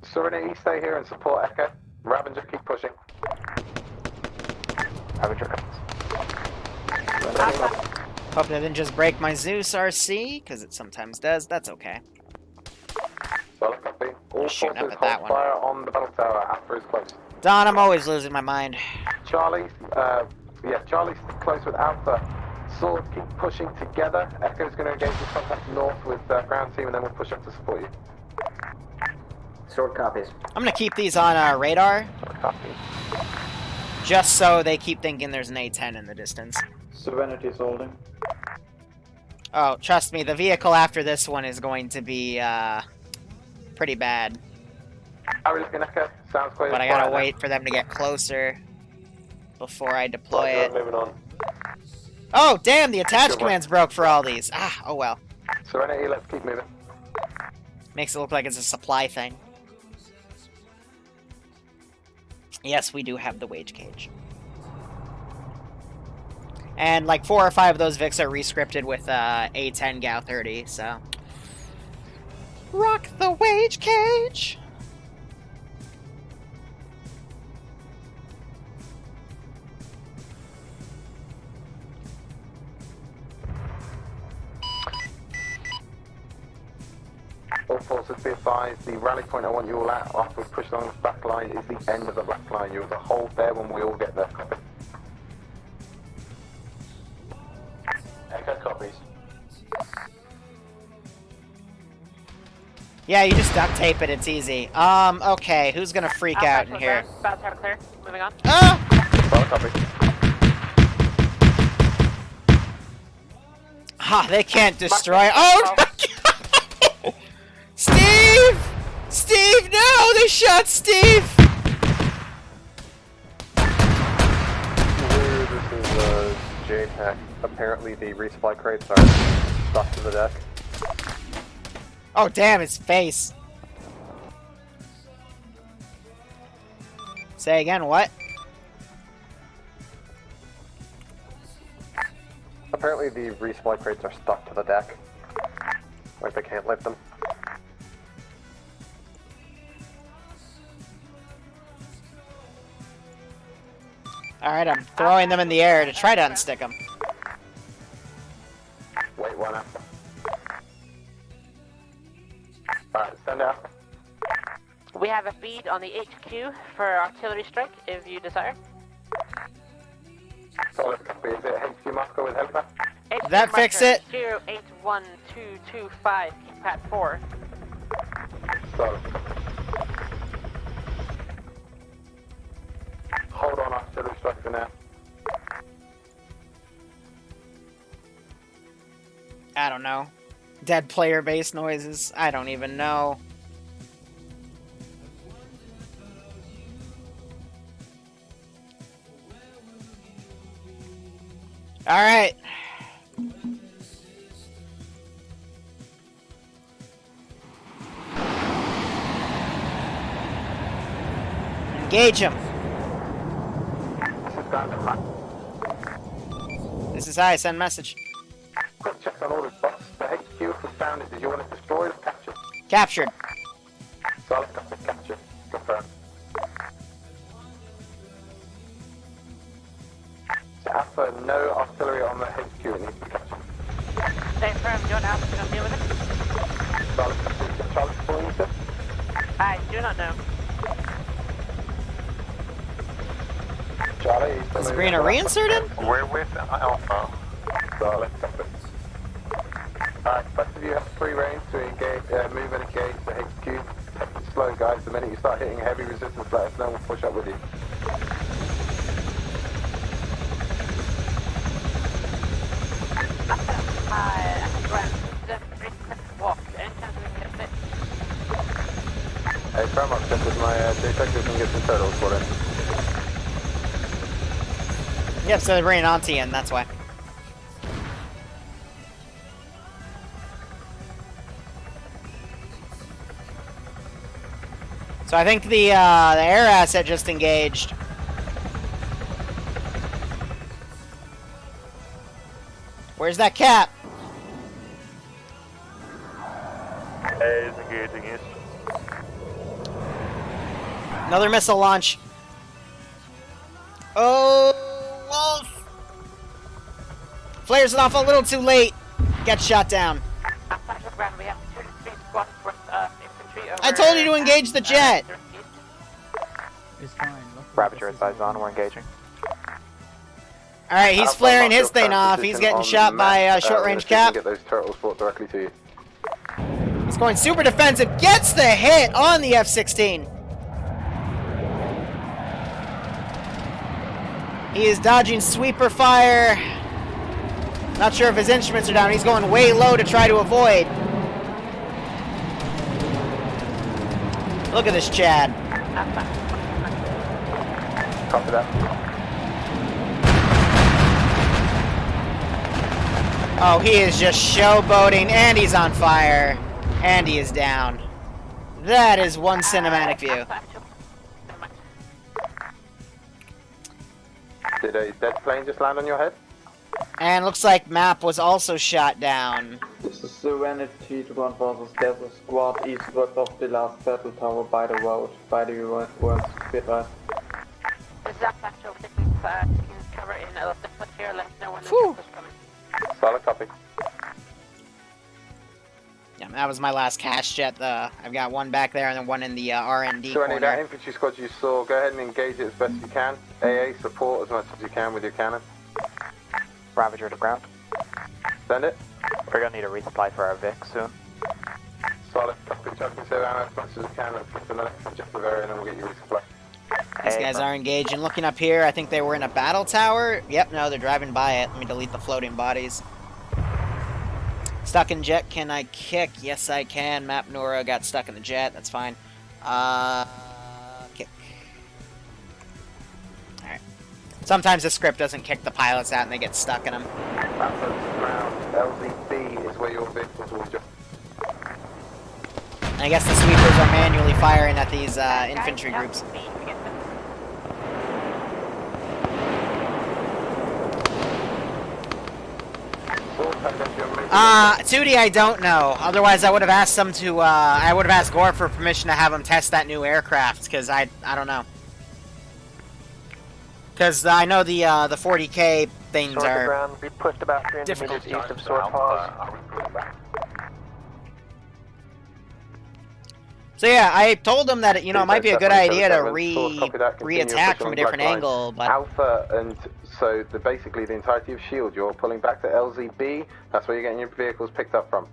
Serenity, stay here and support Echo. Ravager, keep pushing. Ravager comes. Hope that didn't just break my Zeus RC, because it sometimes does. That's okay. Solid copy. All Shooting up forces at that hold one. fire on the battle tower after it's close. Don, I'm always losing my mind. Charlie, Charlie, stick close with Alpha. Sword, keep pushing together. Echo's going to engage the contact north with ground team, and then we'll push up to support you. Sword copies. I'm gonna keep these on radar, Copy. just so they keep thinking there's an A-10 in the distance. Serenity is holding. Oh, trust me, the vehicle after this one is going to be, pretty bad. How are we looking, Echo? Sounds clear. But I gotta wait for them to get closer before I deploy it. Moving on. Oh, damn, the attach commands broke for all these. Ah, oh well. Serenity, let's keep moving. Makes it look like it's a supply thing. Yes, we do have the wage cage. And like 4 or 5 of those Vics are rescripted with A10 Gal 30, so. Rock the wage cage! All forces be advised, the rally point I want you all at after we push along the back line is the end of the black line. You're to hold there when we all get there. Copy. Echo copies. Yeah, you just duct tape it, it's easy. Okay, who's gonna freak out in here? About to have clear. Moving on. Ah! Solid copy. Ha, they can't destroy. Oh! Steve! Steve, no! They shot Steve! This is JTAC. Apparently the resupply crates are stuck to the deck. Oh, damn, his face. Say again, what? Apparently the resupply crates are stuck to the deck. Like they can't lift them. Alright, I'm throwing them in the air to try to unstick them. Wait one up. Alright, send out. We have a feed on the HQ for artillery strike, if you desire. Solid copy. Is it HQ Moscow with helper? Did that fix it? 081225, Pad 4. Solid. Hold on artillery strike for now. I don't know. Dead player base noises. I don't even know. Alright. Engage him. This is down to hot. This is I. Send message. Quick check on all this box. The HQ was found. Did you want it destroyed or captured? Captured. Solid copy. Captured. Confirmed. So Alpha, no artillery on the HQ. It needs to be captured. Stay firm, John Alpha, can deal with it? Solid copy. Charlie calling you, sir? I do not know. Charlie, Is Green a reinserted? We're with Alpha. Solid copy. Alright, rest of you have free range to engage, move and engage the HQ. Take it slow, guys. The minute you start hitting heavy resistance, let us know and we'll push up with you. JTAC can get some turtles for it. Yep, so they're bringing Auntie in, that's why. So I think the air asset just engaged. Where's that cap? A is engaging east. Another missile launch. Oh, Wolf! Flares it off a little too late. Gets shot down. We have 2 to 3 squads worth of infantry over. I told you to engage the jet. It's fine. Ravager advised on, we're engaging. Alright, he's flaring his thing off. He's getting shot by a short-range cap. Get those turtles brought directly to you. He's going super defensive. Gets the hit on the F-16. He is dodging sweeper fire. Not sure if his instruments are down. He's going way low to try to avoid. Look at this Chad. Copy that. Oh, he is just showboating, and he's on fire. And he is down. That is one cinematic view. Did a dead plane just land on your head? And looks like Map was also shot down. This is Serenity to one versus there's a squad eastward of the last battle tower by the road, by the world's bit right. This is actually taking cover in a little bit here, let us know when the Whew. ship is coming. Solid copy. Yeah, that was my last cash jet. I've got one back there and then one in the R&D So any of corner. that infantry squad you saw, go ahead and engage it as best you can. AA, support as much as you can with your cannon. Ravager to ground. Send it. We're gonna need a resupply for our Vic soon. Solid copy, Chuck. You say that as much as you can. Let's get to the next objective area and then we'll get you resupply. These guys are engaged and looking up here. I think they were in a battle tower. Yep, no, they're driving by it. Let me delete the floating bodies. Stuck in jet, can I kick? Yes, I can. Map Nora got stuck in the jet. That's fine. Kick. Alright. Sometimes the script doesn't kick the pilots out and they get stuck in them. Ground. LZB is where your vehicles will just... I guess the sweepers are manually firing at these infantry groups. Tootie, I don't know. Otherwise, I would have asked them to, I would have asked Gore for permission to have him test that new aircraft, because I don't know. Because I know the 40K things Sword to are ground, we pushed about 300 difficult. meters east of Sword Paws. So yeah, I told him that, you know, it might be a good idea to re-attack from a different angle, but... Alpha, and so basically the entirety of SHIELD, you're pulling back to LZB, that's where you're getting your vehicles picked up from.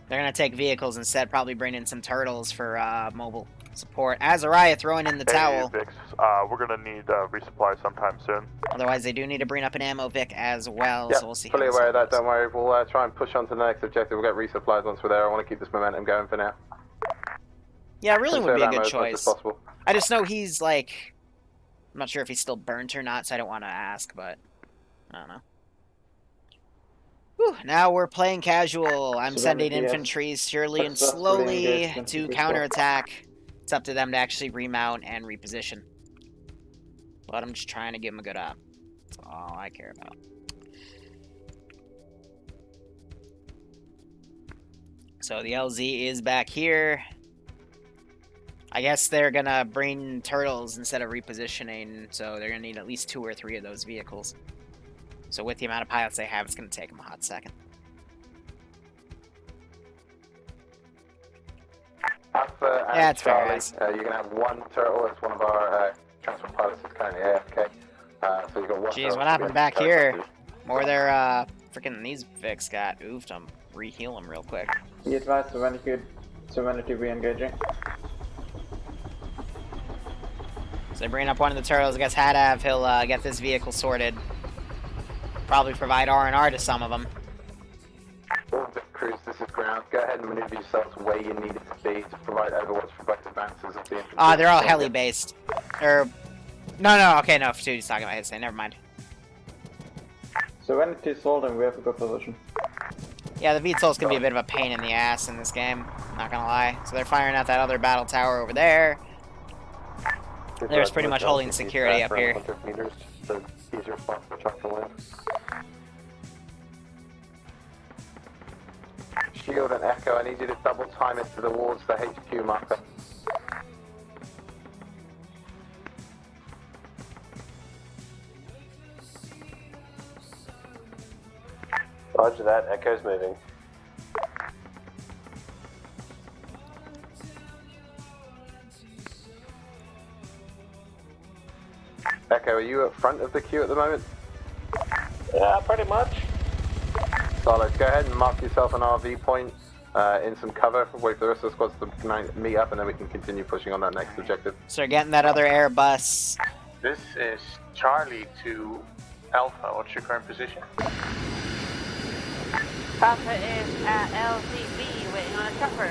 They're gonna take vehicles instead, probably bring in some turtles for mobile support. Azariah throwing in the towel. Vix, we're gonna need resupply sometime soon. Otherwise, they do need to bring up an ammo Vic as well, Yep, so we'll see. fully aware of that, don't worry. We'll try and push on to the next objective. We'll get resupplies once we're there. I want to keep this momentum going for now. Yeah, it really would be a good Conserve ammo as much as choice. possible. I just know he's like... I'm not sure if he's still burnt or not, so I don't want to ask, but... I don't know. Whew, now we're playing casual. I'm sending infantry surely and slowly to counterattack. It's up to them to actually remount and reposition. But I'm just trying to give them a good op. That's all I care about. So the LZ is back here. I guess they're gonna bring turtles instead of repositioning, so they're gonna need at least 2 or 3 of those vehicles. So with the amount of pilots they have, it's gonna take them a hot second. Alpha and Yeah, it's fair, Charlie, guys. you're gonna have 1 turtle. It's one of our transport pilots is currently AFK. So you've got 1 Jeez, turtle. what happened back here? More of their, freaking these Vics got oofed. I'm re-heal them real quick. He advised Serenity re-engaging. So they bring up one of the turtles. I guess Hadav, he'll get this vehicle sorted. Probably provide R&R to some of them. All Vic crews, this is ground. Go ahead and maneuver yourselves where you need it to B to provide overwatch for both advances of the infantry. They're all heli-based. Or... No, okay, no, he's talking about his thing, never mind. So when it is holding, we have a good position. Yeah, the VTOLs can be a bit of a pain in the ass in this game, not gonna lie. So they're firing out that other battle tower over there. There's pretty much holding security up here. Meters, so easier spot for truck to land. Shield and Echo, I need you to double time it towards the HQ marker. Roger that, Echo's moving. Echo, are you at front of the queue at the moment? Yeah, pretty much. Solid, go ahead and mark yourself an RV point in some cover. Wait for the rest of the squads to meet up and then we can continue pushing on that next objective. So they're getting that other Airbus. This is Charlie to Alpha. What's your current position? Alpha is at LCB waiting on a chopper.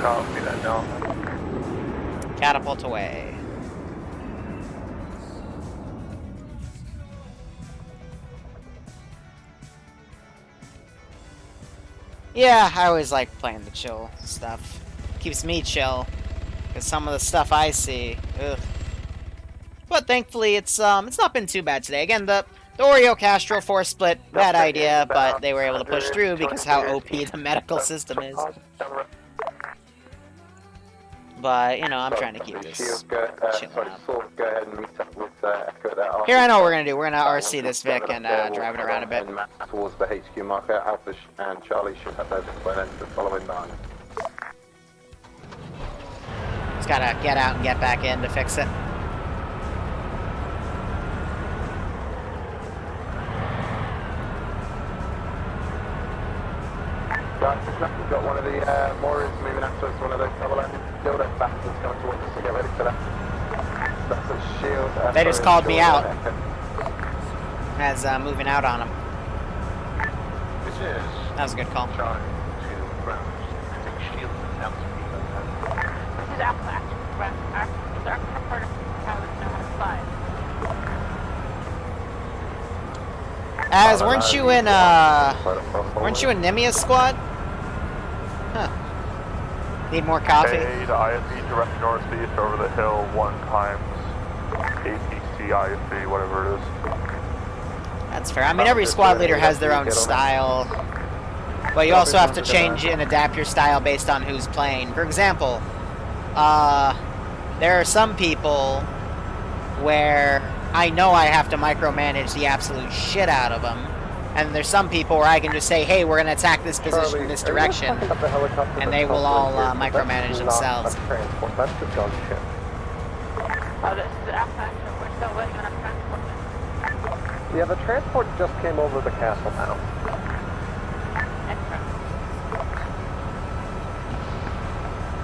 Copy that, Alpha. Catapult away. Yeah, I always like playing the chill stuff. Keeps me chill. Because some of the stuff I see, ugh. But thankfully, it's not been too bad today. Again, the Oreo Castro force split, bad idea, but they were able to push through because how OP the medical system is. But, you know, I'm trying to keep this chilling out. Go ahead and meet up with Echo there. Here, I know what we're going to do. We're going to RC this Vic and drive it around a bit. And map towards the HQ marker. Alpha and Charlie should have those by then to follow in line. Just got to get out and get back in to fix it. We've got one of the Morris moving after us, one of those double-ended dildo bastards coming towards us, so get ready for that. That's a shield. They just called me out as moving out on them. This is That was a good call. Charlie to ground. I think shield and altitude. This is Alpha action. Our comforter pilots know how to fly. Az, weren't you in Nemia's squad? Huh. Need more coffee? Hey, the IFB direct northeast over the hill 1 times ATC IFB, whatever it is. That's fair. I mean, every squad leader has their own style. But you also have to change and adapt your style based on who's playing. For example, there are some people where I know I have to micromanage the absolute shit out of them. And there's some people where I can just say, hey, we're going to attack this position in this direction. And they will all micromanage themselves. That's transport. That's the gunship. Oh, this is Alpha action. We're still waiting on a transport. Yeah, the transport just came over the castle now.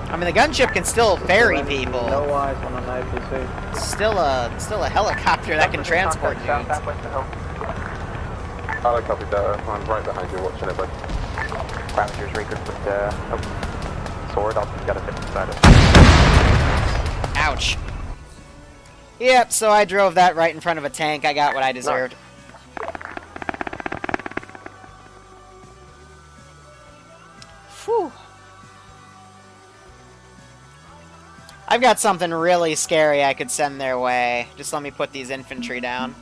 I mean, the gunship can still ferry people. No eyes on an IPC. Still a helicopter that can transport dudes. I'll copy that. I'm right behind you watching it, bud. Ravagers recruit with sword. I'll just gotta fit inside it. Ouch. Yep, so I drove that right in front of a tank. I got what I deserved. Whew. I've got something really scary I could send their way. Just let me put these infantry down.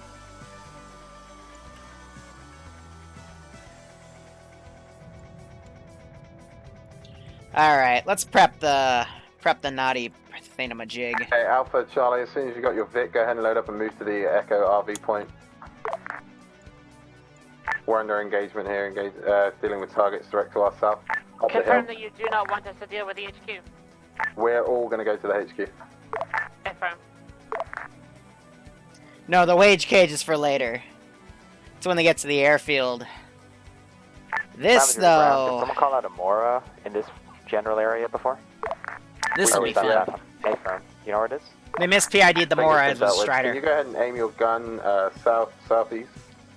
Alright, let's prep the naughty thingamajig. Hey, Alpha, Charlie, as soon as you got your Vic, go ahead and load up and move to the Echo RV point. We're under engagement here, dealing with targets direct to our south. Confirm that you do not want us to deal with the HQ. We're all going to go to the HQ. Confirm. No, the wage cage is for later. It's when they get to the airfield. This, Did though... someone call out a Mora in this general area before? This will be fun. Hey, firm. You know where it is? They missed PID'd the Mora as a Strider. Can you go ahead and aim your gun southeast?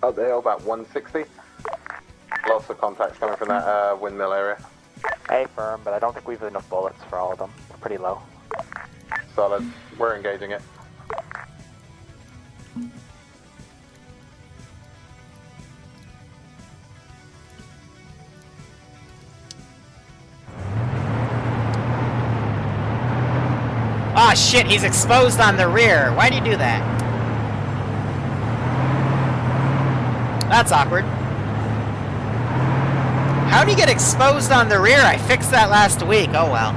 Up there, about 160. Lots of contacts coming from that windmill area. A firm, but I don't think we have enough bullets for all of them. We're pretty low. Solid. We're engaging it. Oh shit, he's exposed on the rear. Why'd you do that? That's awkward. How'd he get exposed on the rear? I fixed that last week. Oh well.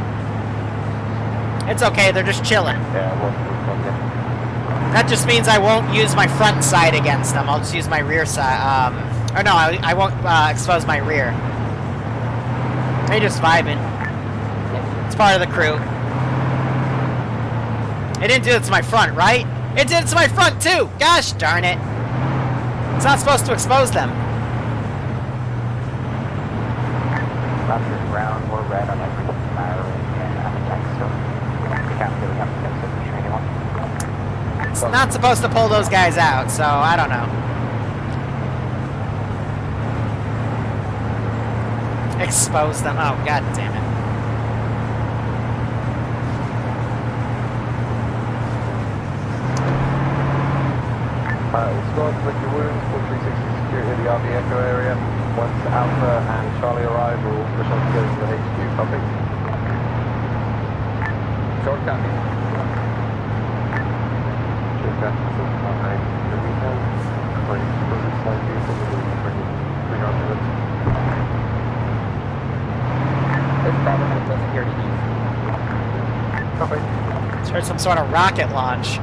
It's okay, they're just chilling. Yeah, it wasn't That just means I won't use my front side against them. I'll just use my rear side. Or no, I won't expose my rear. They just vibing. It's part of the crew. It didn't do it to my front, right? It did it to my front too! Gosh darn it. It's not supposed to expose them. Raptors brown or red on every fire and attack, so we can't really have to fix it for anyone. It's not supposed to pull those guys out, so I don't know. Expose them. Oh, god damn it. Squads with your wounds, full 360 security of the RV Echo area. Once Alpha and Charlie arrive, we'll push on to go to the HQ. Copy. Short copy. Short copy. The weekend. Bring side vehicle. Bring our units. There's probably no security east. Copy. It's heard some sort of rocket launch.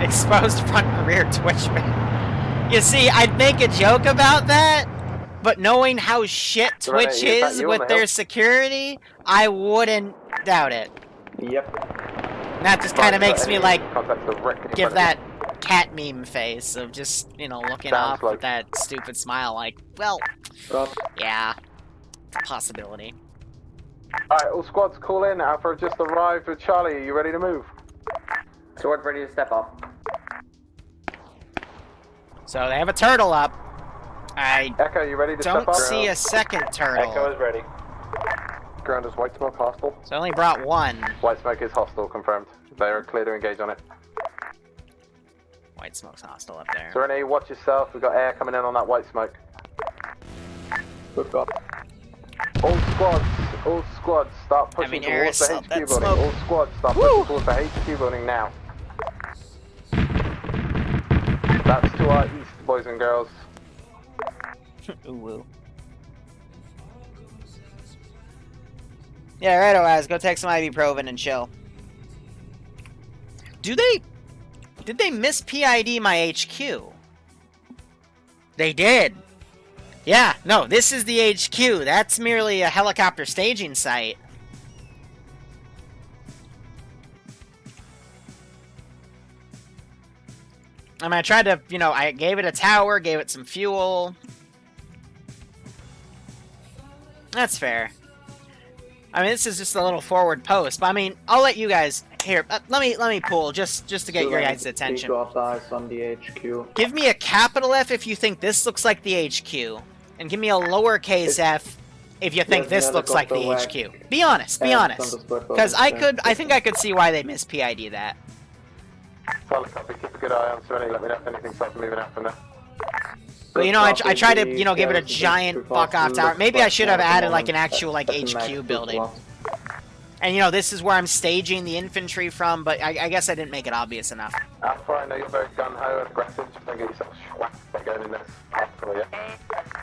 Exposed front and rear Twitch man. You see, I'd make a joke about that, but knowing how shit Twitch is with their security, I wouldn't doubt it. Yep. And that just kind of makes me, like, give that cat meme face of just, you know, looking off with that stupid smile, like, well, yeah, it's a possibility. Alright, all squads call in. Alpha have just arrived with Charlie. Are you ready to move? Sword ready to step off. So they have a turtle up. I Echo, you ready to step don't up? see a second turtle. Echo is ready. Ground is white smoke hostile. So I only brought one. White smoke is hostile, confirmed. They are clear to engage on it. White smoke's hostile up there. Serenity, watch yourself. We've got air coming in on that white smoke. Good job. All squads, start pushing towards the HQ building. smoke. All squads, start pushing towards the HQ building now. That's to our east, boys and girls. Ooh woo. Yeah, right, guys. Go take some ibuprofen and chill. Did they miss PID my HQ? They did. Yeah, no, this is the HQ. That's merely a helicopter staging site. I mean, I tried to, you know, I gave it a tower, gave it some fuel. That's fair. I mean, this is just a little forward post, but I mean, I'll let you guys here. Let me pull just to get your guys' attention. Got eyes on the HQ. Give me a capital F if you think this looks like the HQ, and give me a lowercase f if you think this looks like the HQ. Be honest, because I think I could see why they miss PID that. Solid copy. Keep a good eye on Serenity. Let me know if anything starts moving out from there. Well, you know, I try to, you know, give it a giant fuck-off tower. Maybe I should have added, like, an actual, like, HQ building. And, you know, this is where I'm staging the infantry from, but I guess I didn't make it obvious enough. Alpha, I know you're very gun-ho and aggressive. Just don't get yourself schwacked by going in this. Alpha, yeah.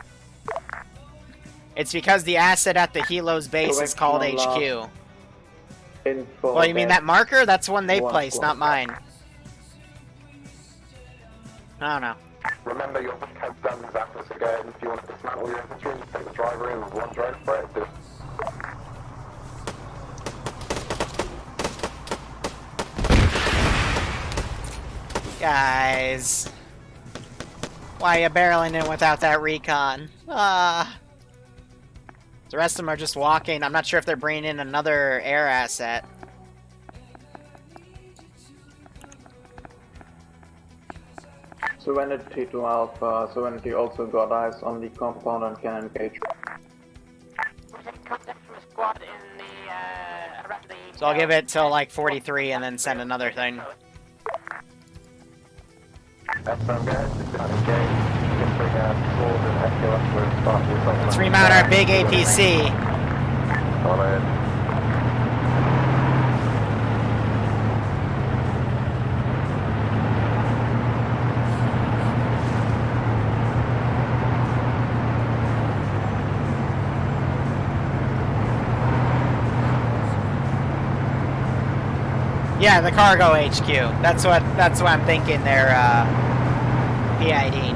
It's because the asset at the Helo's base is called HQ. Well, you mean that marker? That's one they placed, not mine. I don't know. Remember, your back has guns after, so go ahead, and if you want to dismantle your infantry, just take the driver in with one drone for it. Guys. Why are you barreling in without that recon? The rest of them are just walking. I'm not sure if they're bringing in another air asset. Serenity to Alpha. Serenity also got eyes on the compound and can engage. We're taking contact from a squad in the, around the... So I'll give it till like 43 and then send another thing. That's what I'm going to engage. Let's remount our big APC. Solid. Yeah, the cargo HQ. That's what I'm thinking. They're PID.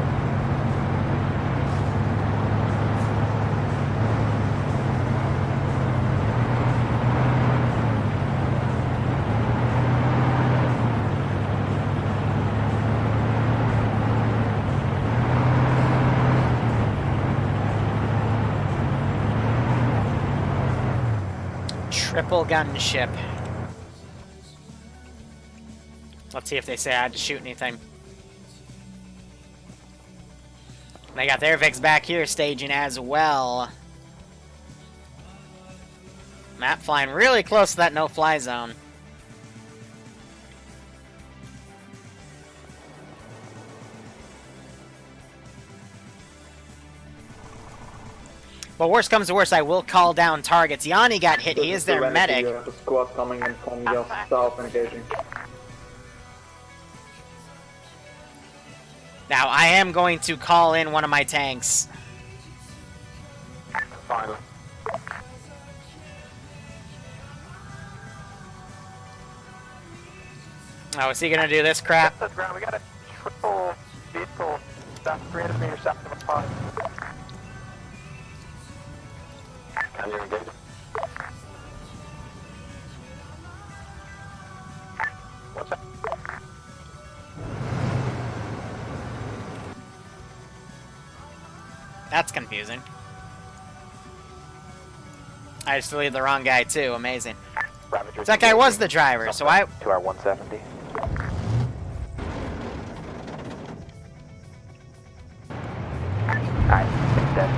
Triple gunship. Let's see if they say I had to shoot anything. They got their Vics back here staging as well. Map flying really close to that no-fly zone. But worst comes to worst, I will call down targets. Yanni got hit. He is their medic. You have a squad coming in from your south engaging. Now, I am going to call in one of my tanks. Finally. Oh, is he gonna do this crap? That's ground. We got a triple vehicle south 300 meters south of the pod. Can you engage? What's that? That's confusing. I just deleted the wrong guy too. Amazing. That guy was the driver, so I... To our 170. Alright, it's dead.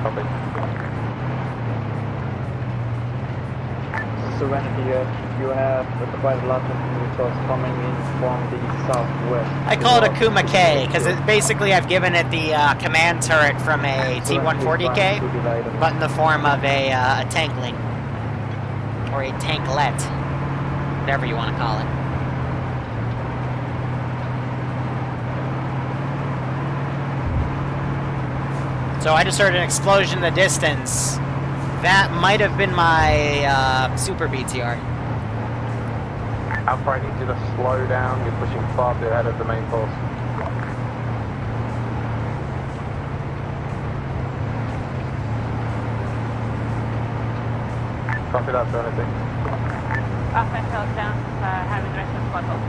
Copy. Serenity, you have quite a lot of vehicles coming in from the southwest. I call it a Kuma K, because basically I've given it the command turret from a T-140K, but in the form of a tankling. Or a tanklet. Whatever you want to call it. So I just heard an explosion in the distance. That might have been my super BTR. Alpha, I need you to slow down. You're pushing far too ahead of the main force. Copy that, for anything. Alpha held down, having the rest of the squad hold.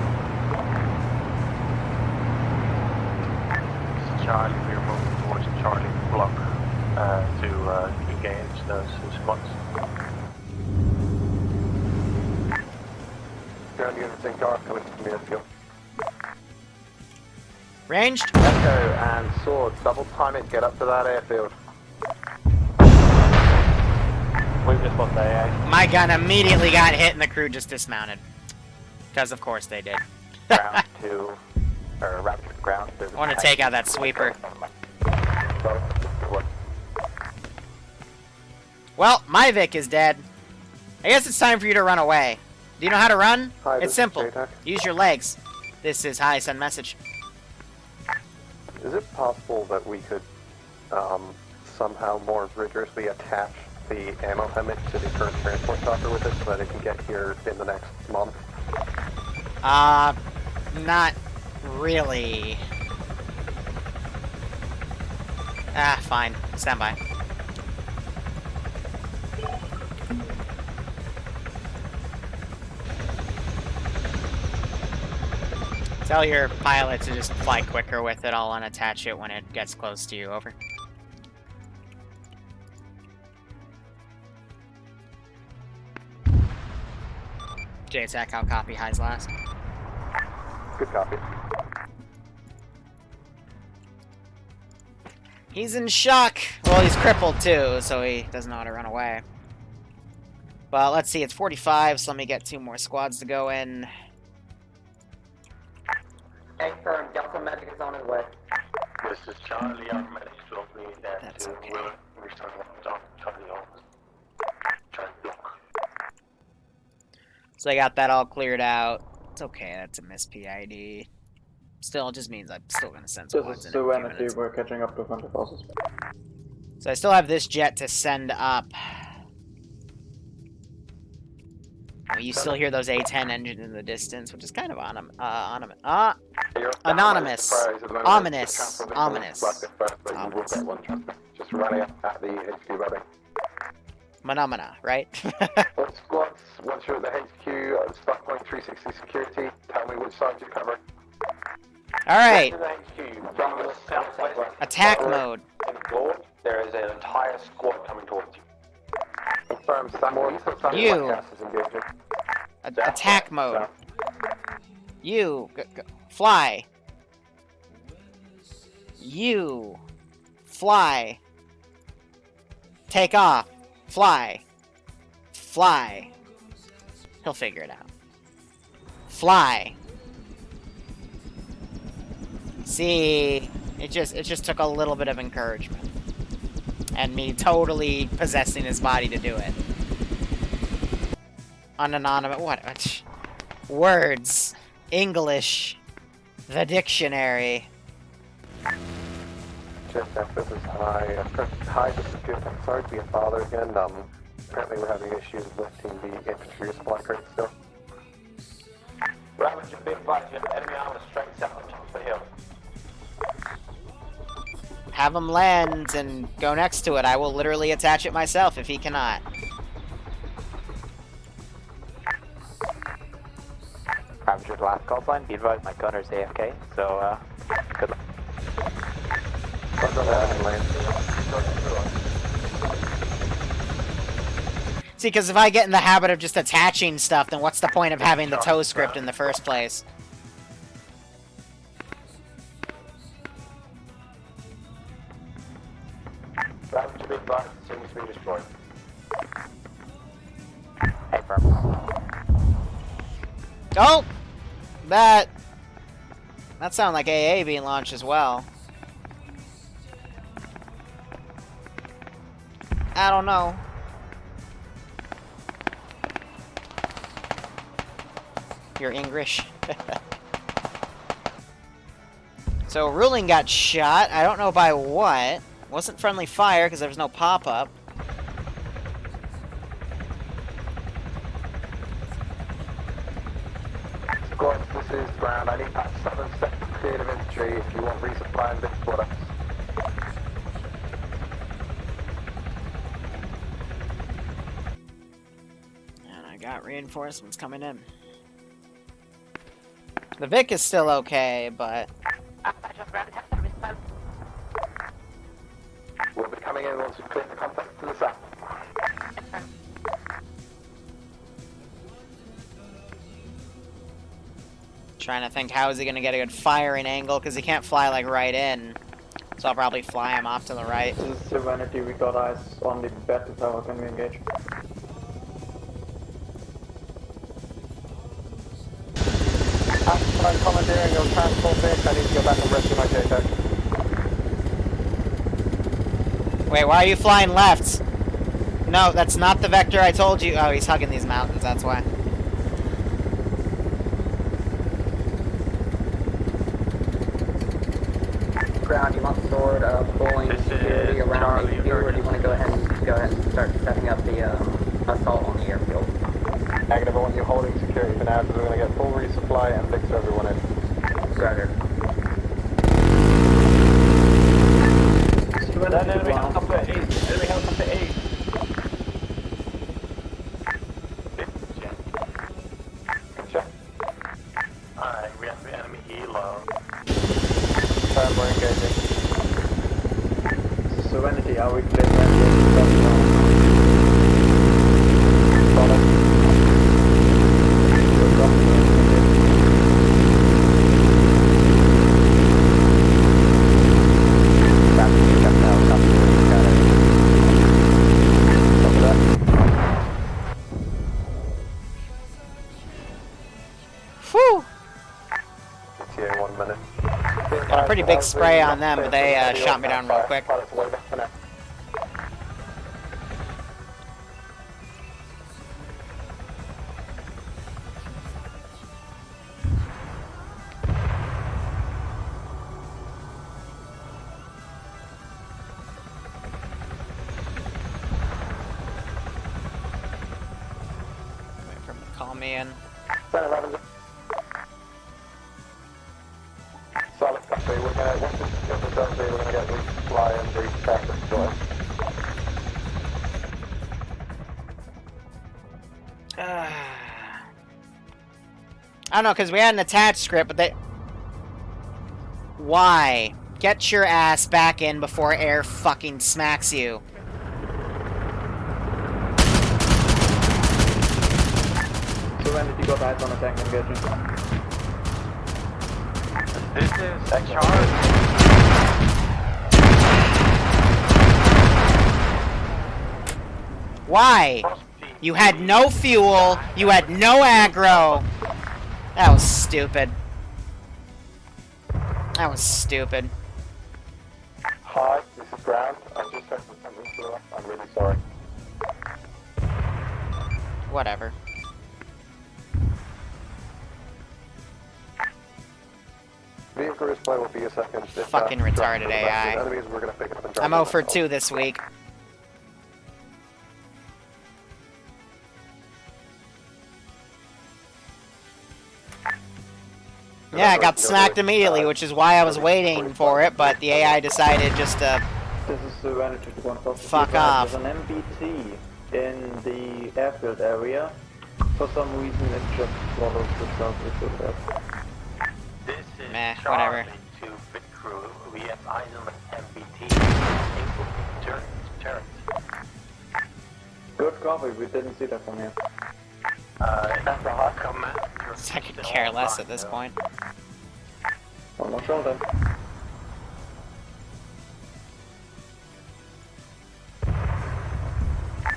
Charlie, we're moving towards the Charlie block to engage those spots. Ground units in car coming from the airfield. Ranged? Echo and Sword, double time it, get up to that airfield. We've just lost AA. My gun immediately got hit and the crew just dismounted. Because of course they did. Ground to, or rapid ground. I want to take out that sweeper. Well, my Vic is dead. I guess it's time for you to run away. Do you know how to run? Hi, It's simple. Use your legs. This is hi, send message. Is it possible that we could somehow more rigorously attach the ammo limit to the current transport chopper with it so that it can get here in the next month? Not really. Ah, fine. Stand by. Tell your pilot to just fly quicker with it. I'll unattach it when it gets close to you. Over. JSAC, I'll copy highs last. Good copy. He's in shock. Well, he's crippled too, so he doesn't know how to run away. But let's see, it's 45, so let me get 2 more squads to go in. Hey, firm, Delta Medic is on his way. This is Charlie. Our medics will be there That's to okay. return down Charlie on. Charlie block. So I got that all cleared out. It's okay, that's a miss PID. Still, it just means I'm still gonna send This squads is in a few Serenity, minutes. we're catching up to 20 forces. So I still have this jet to send up. Oh, you still hear those A-10 engines in the distance, which is kind of anonymous. Ominous. Ominous. Ominous. Just running up at the HQ building. Phenomena, right? All squads, once you're at the HQ, start point 360 security, tell me which side you're covering. Alright. To the HQ, from the southwest. Attack mode. Forward, there is an entire squad coming towards you. Confirm Samuel. You. Attack mode. You. Fly. You. Fly. Take off. Fly. Fly. He'll figure it out. Fly. See, it just took a little bit of encouragement. And me totally possessing his body to do it. Unanonymous. What? Words. English. The dictionary. Just this is high. Hi, this is good. I'm sorry to be a father again. Apparently we're having issues lifting the infantry supply crate still. Ravage, a big fight. You have enemy armor straight south on top of the hill. Have him land and go next to it. I will literally attach it myself if he cannot. Ravager's last call sign. Be advised my gunner's AFK, so good luck. See, because if I get in the habit of just attaching stuff, then what's the point of having the tow script in the first place? Ravage, a big fight. Seems to be destroyed. Hey, firm. Oh! That sounded like AA being launched as well. I don't know. You're English. So, Ruling got shot. I don't know by what. Wasn't friendly fire because there was no pop-up. Squads, this is ground. I need that 7 second cleared of infantry if you want resupply and big products. And I got reinforcements coming in. The Vic is still okay, but... We'll be coming in once we clear the contact to the south. Trying to think how is he going to get a good firing angle, because he can't fly, like, right in. So I'll probably fly him off to the right. This is Serenity, we got eyes on the battle tower, can we engage? I'm commandeering your transport base. I need to go back and rescue my JTAC. Wait, why are you flying left? No, that's not the vector I told you. Oh, he's hugging these mountains, that's why. Ground, you want sword pulling security around HQ, or do you want to go ahead and start setting up the assault on the airfield? Negative, I want you holding security for now because we're going to get full resupply and fix everyone in. Roger. Enemy helicopter 8. Enemy helicopter 8. Check. Alright, we have the enemy helo. We're engaging. Serenity, are we clear to engage? 1 minute. Got a pretty big spray on them, but they shot me down real quick. Wait for him to call me in. Solid copy. We're gonna, once this is done, we're gonna get resupply and repack the supply. I don't know, because we had an attached script, but they... Why? Get your ass back in before air fucking smacks you. So when did you got eyes on a tank engaging? This is a charge. Why? You had no fuel, you had no aggro. That was stupid. That was stupid. Hi, this is Ground. I just heard something flew up. I'm really sorry. Whatever. Vehicle display will be a second. Fucking retarded AI. Enemies, we're gonna pick up and drop I'm 0 for 2 this week. Yeah, I got smacked immediately, which is why I was waiting for it, but the AI decided just to This is Serenity to 1 fuck off. There's an MBT in the airfield area. For some reason it just follows the south of This is Meh, Charlie whatever. to Big Crew. We have eyes on the MBT. Turret. Good copy, we didn't see that from here. That's a hot command. I could care less at this point. On my shoulder.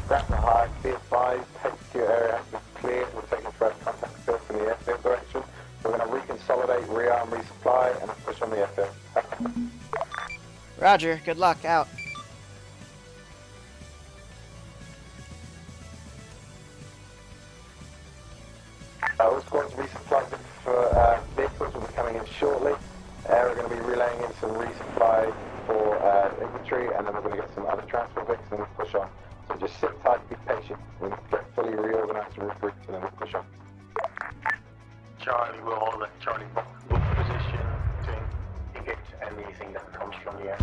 That's a high. Be advised, HQ area has been cleared. We're taking direct contact field from the airfield direction. We're going to reconsolidate, rearm, resupply, and push on the airfield. Roger, good luck, out. All squads resupply for vehicles will be coming in shortly. We're going to be relaying in some resupply for infantry, and then we're going to get some other transport vehicles, and then we'll push on. So just sit tight, be patient. We'll get fully reorganized and regrouped, and then we'll push on. Charlie will hold a Charlie book position to engage anything that comes from the air.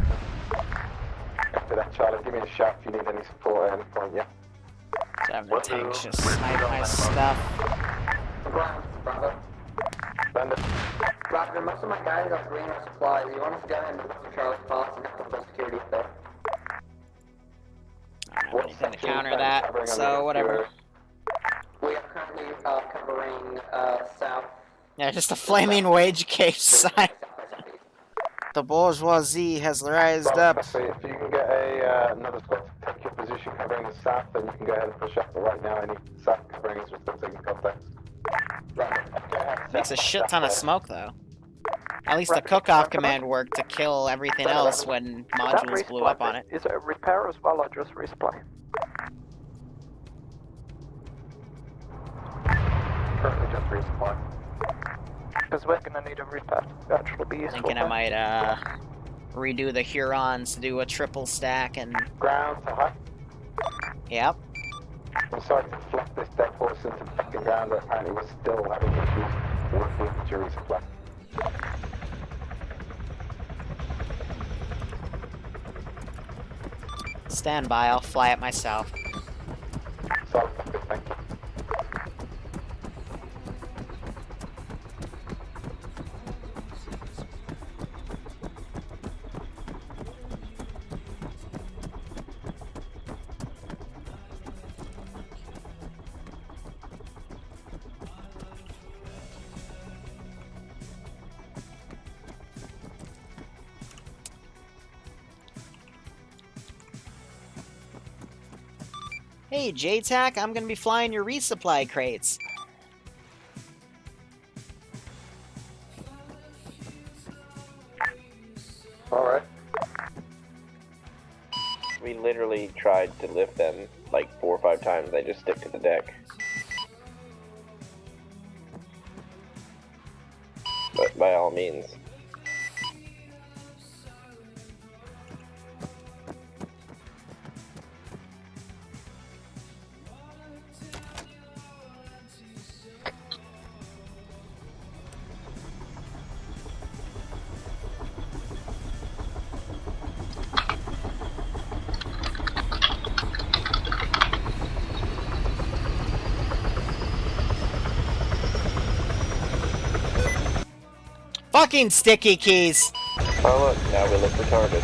After that, Charlie, give me a shout if you need any support at any point, yeah? So I'm the tanks just snipe my stuff. Roger, most of my guys are green or supplies. You want us to go ahead and look for Charlie's pass and get the security up there? I don't have anything to counter that, so whatever. We are currently covering south. Yeah, just a flaming wage case sign. The bourgeoisie has rised up. If you can get another squad to take your position covering the south, then you can go ahead and push up. But right now, any south covering is still taking contact. Makes a shit ton of smoke, though. At least the cook-off command worked to kill everything else when modules blew up on it. Is it a repair as well or just resupply? Currently just resupply. Because we're gonna need a repair to actually be useful. Thinking I might redo the Hurons to do a triple stack and... Ground to high. Yep. I'm sorry to fluff this dead horse into fucking ground, but apparently we're still having issues with the infantry resupply. Stand by, I'll fly it myself. Sorry, thank you. Hey, JTAC, I'm gonna be flying your resupply crates. Alright. We literally tried to lift them like 4 or 5 times. They just stick to the deck. But by all means. Fucking sticky keys! Oh look, now we look retarded.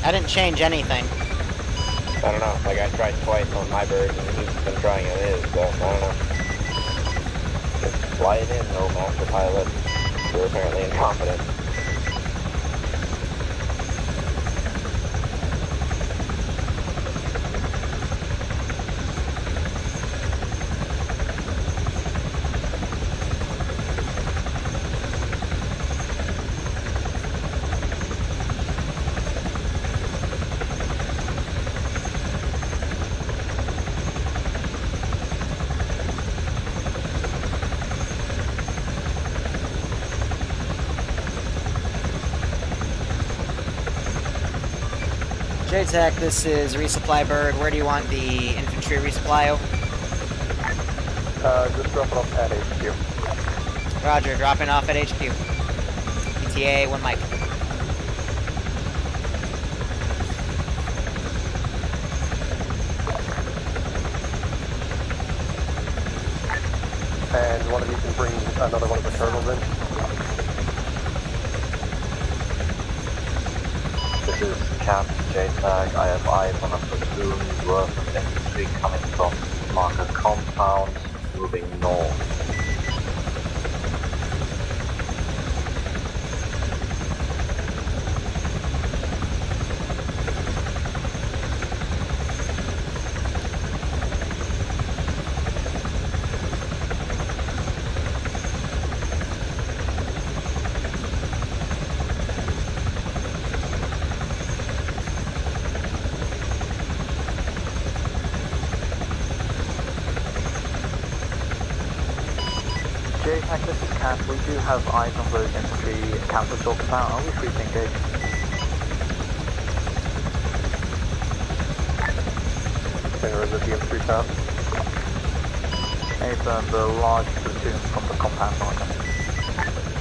I didn't change anything. I don't know, like I tried twice on my bird and he's been trying on his, so I don't know. Just fly it in, no master pilot. You're apparently incompetent. JTAC, this is resupply bird. Where do you want the infantry resupply over? Just drop it off at HQ. Roger, dropping off at HQ. ETA, 1 mic. And one of you can bring another one of the turtles in. This is Cap JTAG. I have eyes on a platoon worth of infantry coming from marker compound, moving north. JTAC, this is Cap. We do have eyes on those infantry camps we talked about. Are we free to engage? Where is it, the infantry camp? Nathan, the large platoon from the compound marker.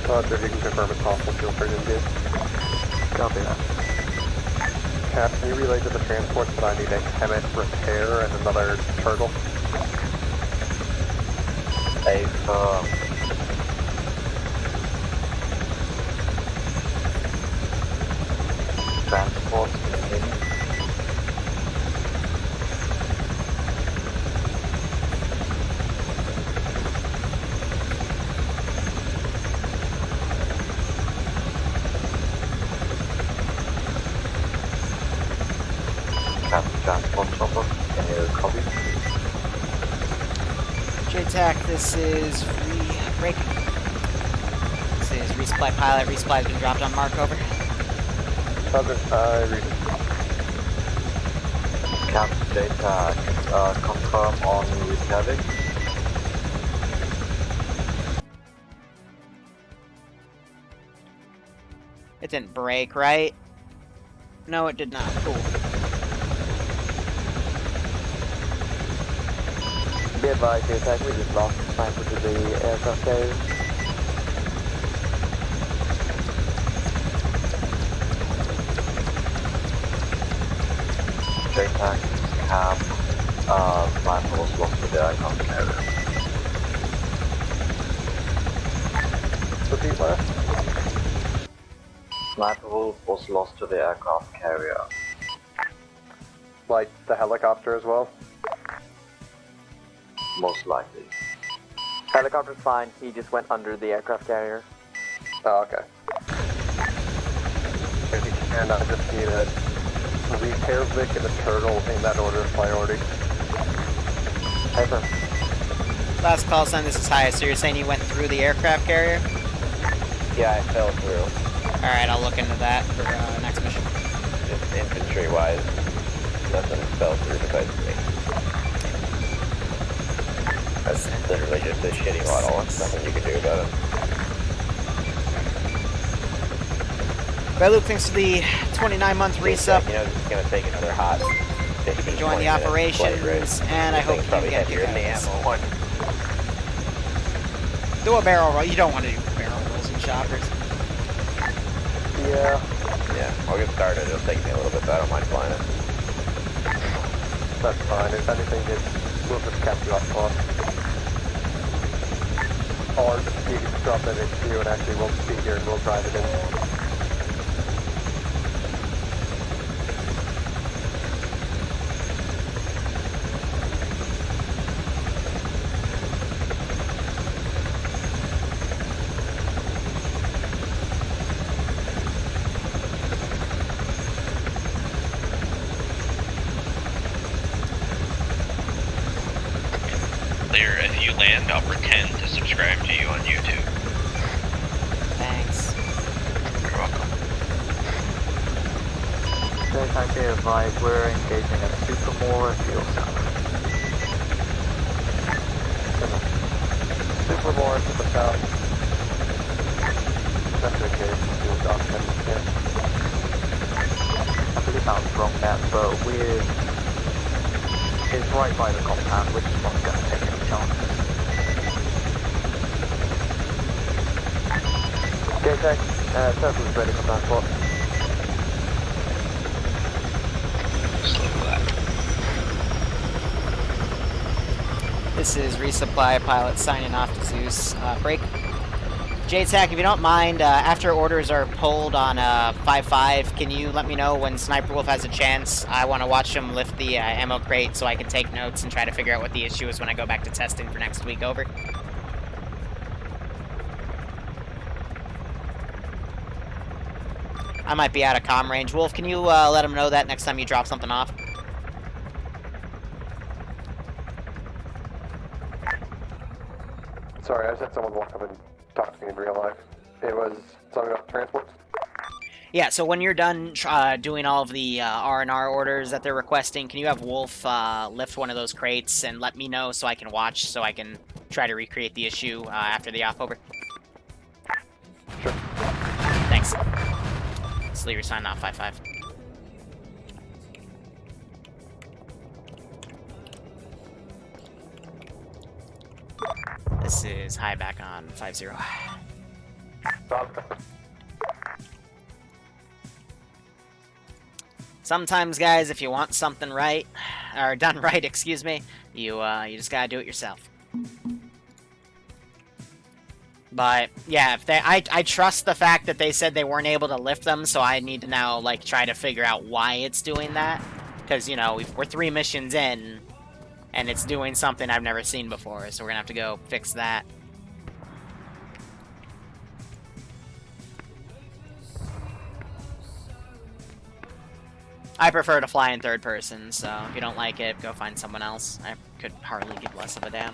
Roger, if you can confirm it's possible, feel free to engage. Copy that. Cap, can you relay to the transports that I need a Hemet repair and another turtle? Affirm. Transport in. Transport chopper, can you copy? JTAC, this is This is resupply pilot. Resupply's been dropped on mark, over. Roger, I read it. Cap JTAG, confirm on reserving. It didn't break, right? No, it did not. Cool. Be advised, JTAG, we just lost sniper to the aircraft carrier. JTAG, Cap, sniper was lost to the aircraft carrier. Repeat last. Sniper was lost to the aircraft carrier. Like the helicopter as well? Most likely. Helicopter's fine, he just went under the aircraft carrier. Oh, okay. If you can, I just need a repair Vic and a turtle in that order of priority. Paper. Last call sign, this is High. So you're saying you went through the aircraft carrier? Yeah, I fell through. Alright, I'll look into that for next mission. Just infantry-wise, nothing fell through besides me. That's literally just a shitty model. Nothing you can do about it. Luke, thanks for the 29-month resub. You know, this is going to take another hot 15, Join the operations, and I hope you probably get heavier than the ammo one. Do a barrel roll. You don't want to do barrel rolls in choppers. Yeah. Yeah, I'll get started. It'll take me a little bit, but I don't mind flying it. That's fine. If anything, we'll just catch you off course. Or you can just drop it into you and actually won't be here and we'll drive it in. Later, if you land, I'll pretend to subscribe to you on YouTube. Thanks. You're welcome. There's actually a vibe. We're engaging a Supermore fuel cell. Supermore to the south. That's the case. Fuel document. Yeah. I believe that was wrong there, but it's right by the compound, which is not going to take any chances. JTech, Turtle's ready for transport. Slow that. This is Resupply Pilot signing off to Zeus. Break. JTAC, if you don't mind, after orders are pulled on 5-5, can you let me know when Sniper Wolf has a chance? I want to watch him lift the ammo crate so I can take notes and try to figure out what the issue is when I go back to testing for next week. Over. I might be out of comm range. Wolf, can you let him know that next time you drop something off? Sorry, I just had someone walk up and talk to me in real life. It was something about transport. Yeah, so when you're done doing all of the R&R orders that they're requesting, can you have Wolf lift one of those crates and let me know so I can watch, so I can try to recreate the issue after the op over? Sure. Thanks. Sleever sign off 5-5. This is High back on 5-0. Sometimes, guys, if you want something right, or done right, excuse me, you just gotta do it yourself. But yeah, if I trust the fact that they said they weren't able to lift them, so I need to now like try to figure out why it's doing that, because you know we're 3 missions in, and it's doing something I've never seen before, so we're gonna have to go fix that. I prefer to fly in third person, so if you don't like it, go find someone else. I could hardly give less of a damn.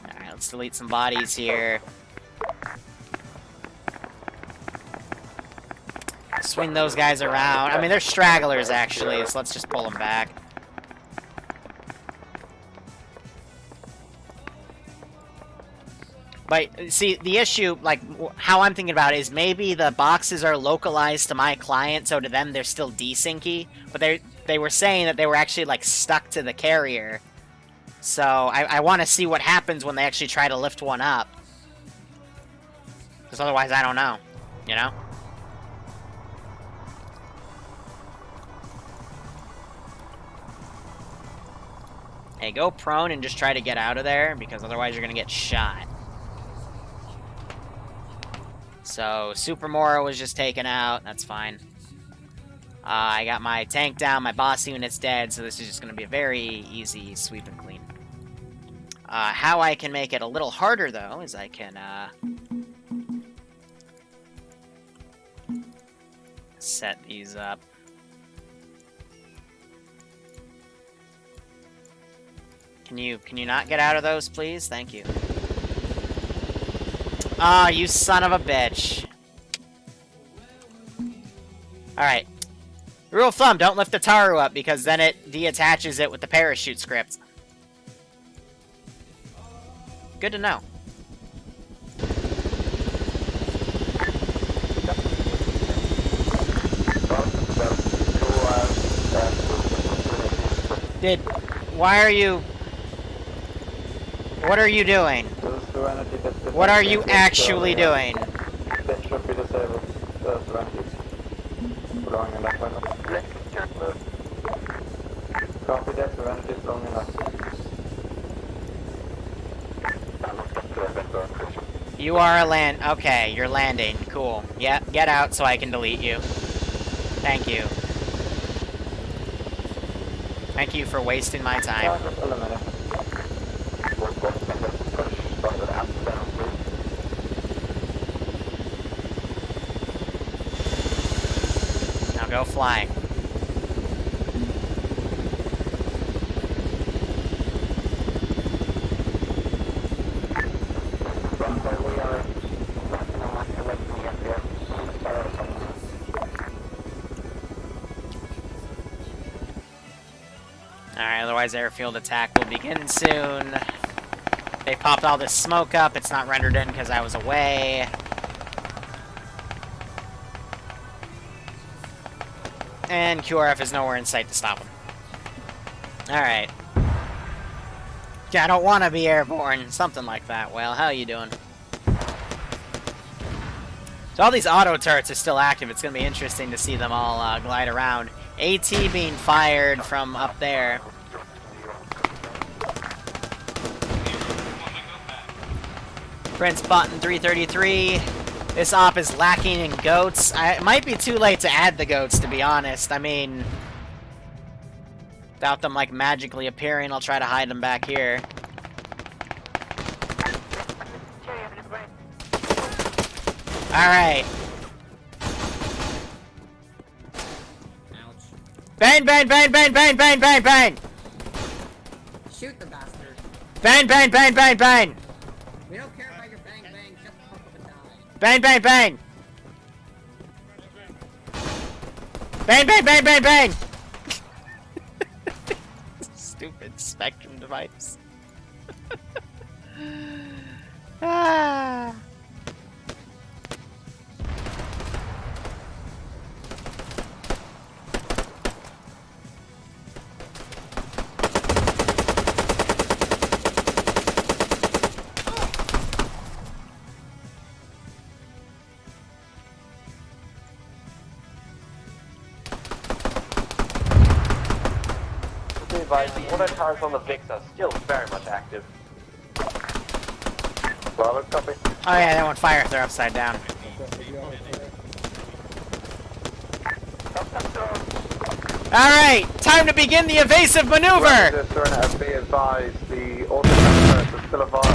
Alright, let's delete some bodies here. Swing those guys around. I mean, they're stragglers, actually, so let's just pull them back. But, see, the issue, like, how I'm thinking about it is maybe the boxes are localized to my client, so to them they're still desyncy, but they were saying that they were actually, like, stuck to the carrier. So, I want to see what happens when they actually try to lift one up. Because otherwise, I don't know. You know? Hey, go prone and just try to get out of there, because otherwise you're going to get shot. So, Supermora was just taken out. That's fine. I got my tank down, my boss unit's dead, so this is just going to be a very easy sweep and clean. How I can make it a little harder, though, is I can, set these up. Can you not get out of those, please? Thank you. Ah, you son of a bitch. Alright. Rule of thumb, don't lift the Taru up, because then it deattaches it with the parachute script. Good to know. Why are you... What are you doing? What are you actually doing? That should be disabled. Blowing enough weapon. Copy that, Serenity is blowing enough. You are a land... Okay, you're landing. Cool. Yeah, get out so I can delete you. Thank you. Thank you for wasting my time. Now go flying. Alright, otherwise airfield attack will begin soon. They popped all this smoke up. It's not rendered in because I was away. And QRF is nowhere in sight to stop them. Alright. Yeah, I don't want to be airborne. Something like that. Well, how you doing? So all these auto turrets are still active. It's going to be interesting to see them all glide around. AT being fired from up there. Prince Button 333. This op is lacking in goats. It might be too late to add the goats, to be honest. I mean, without them like magically appearing, I'll try to hide them back here. Alright. Bang, bang, bang, bang, bang, bang, bang, bang! Shoot the bastard. Bang, bang, bang, bang, bang! We don't care about your bang bang, shut the fuck up and die. Bang, bang, bang! Bang, bang, bang, bang, bang! Stupid Spectrum device. Ah. The water towers on the VIX are still very much active. Bravo, copy. Oh yeah, they won't fire if they're upside down. Alright, time to begin the evasive maneuver! Be advised, the auto turrets are still available.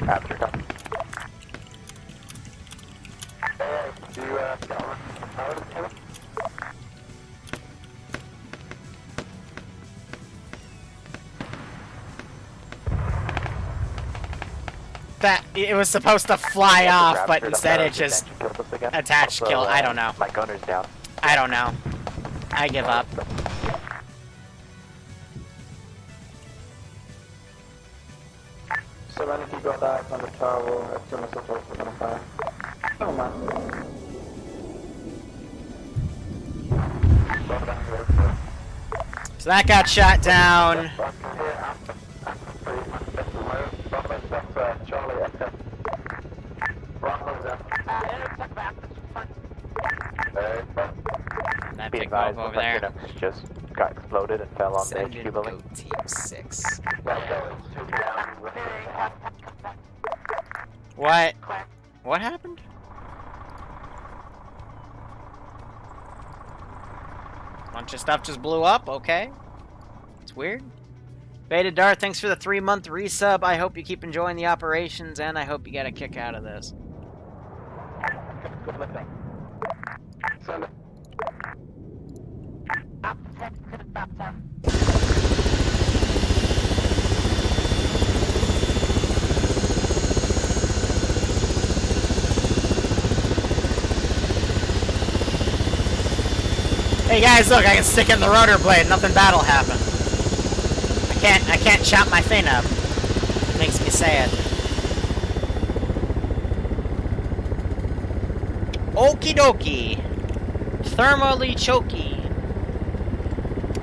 After copy. That it was supposed to fly off, but instead it just attached kill. I don't know. My gunner's down. I don't know. I give up. Serenity got eyes on the tower as soon as the first was gonna fire. Oh man. So that got shot down. That big bulb over there. Just got exploded and fell on the HQ building. Go Team 6. What? What happened? Bunch of stuff just blew up, okay. It's weird. Beta Dart, thanks for the 3-month resub. I hope you keep enjoying the operations, and I hope you get a kick out of this. Good listening. Send it. Up 10, good stop 10. Hey guys, look, I can stick in the rotor blade, nothing bad'll happen. I can't chop my fin up. It makes me sad. Okie dokie. Thermally choky.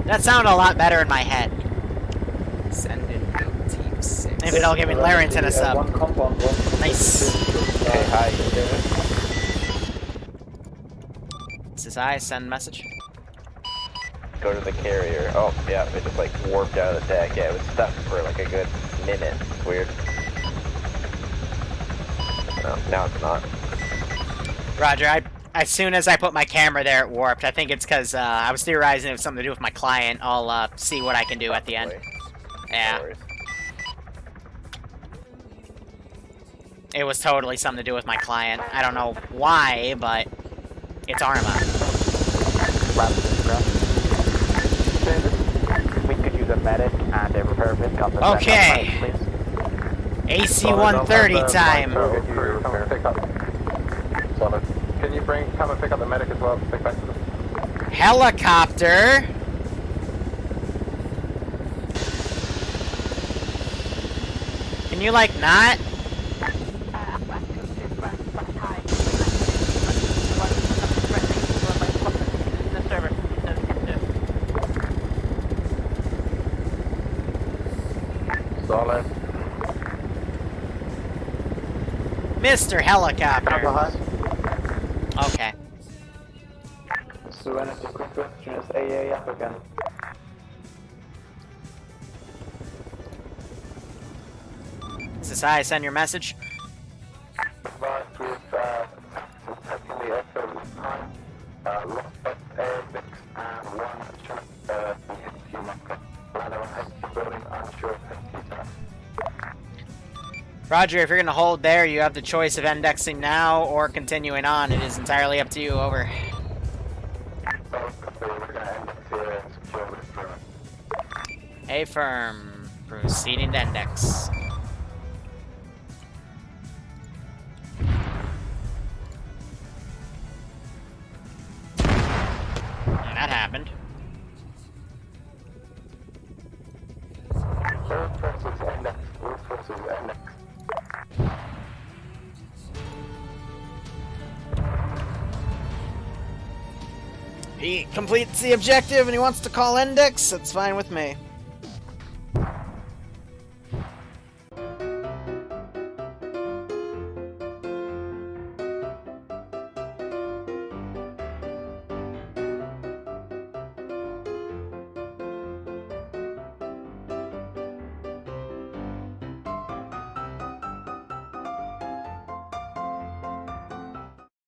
That sounded a lot better in my head. Send in build team 6. Maybe it'll give me Larrington a sub. One compound, one. Nice. Hey, hi. This is I, send message. Go to the carrier. Oh, yeah, it just like warped out of the deck. Yeah, it was stuck for like a good minute. It's weird. No, now it's not. Roger, as soon as I put my camera there, it warped. I think it's because I was theorizing it was something to do with my client. I'll see what I can do at the end. Yeah. It was totally something to do with my client. I don't know why, but it's Arma. We could use a medic and a repair pick up. Okay. AC 130 time. Solid. Can you come and pick up the medic as well? Pick back to them. Helicopter. Can you like not? Solid. Mr. Helicopter. Okay. Serenity, quick question, is AA up again? This is I, send your message. But with attacking the airfield this time, lost airfix and one shot human. Ladder on HP building, unsure of HP time. Roger, if you're gonna hold there, you have the choice of indexing now or continuing on. It is entirely up to you. Over. A firm. Proceeding to index. That happened. He completes the objective and he wants to call index. That's fine with me.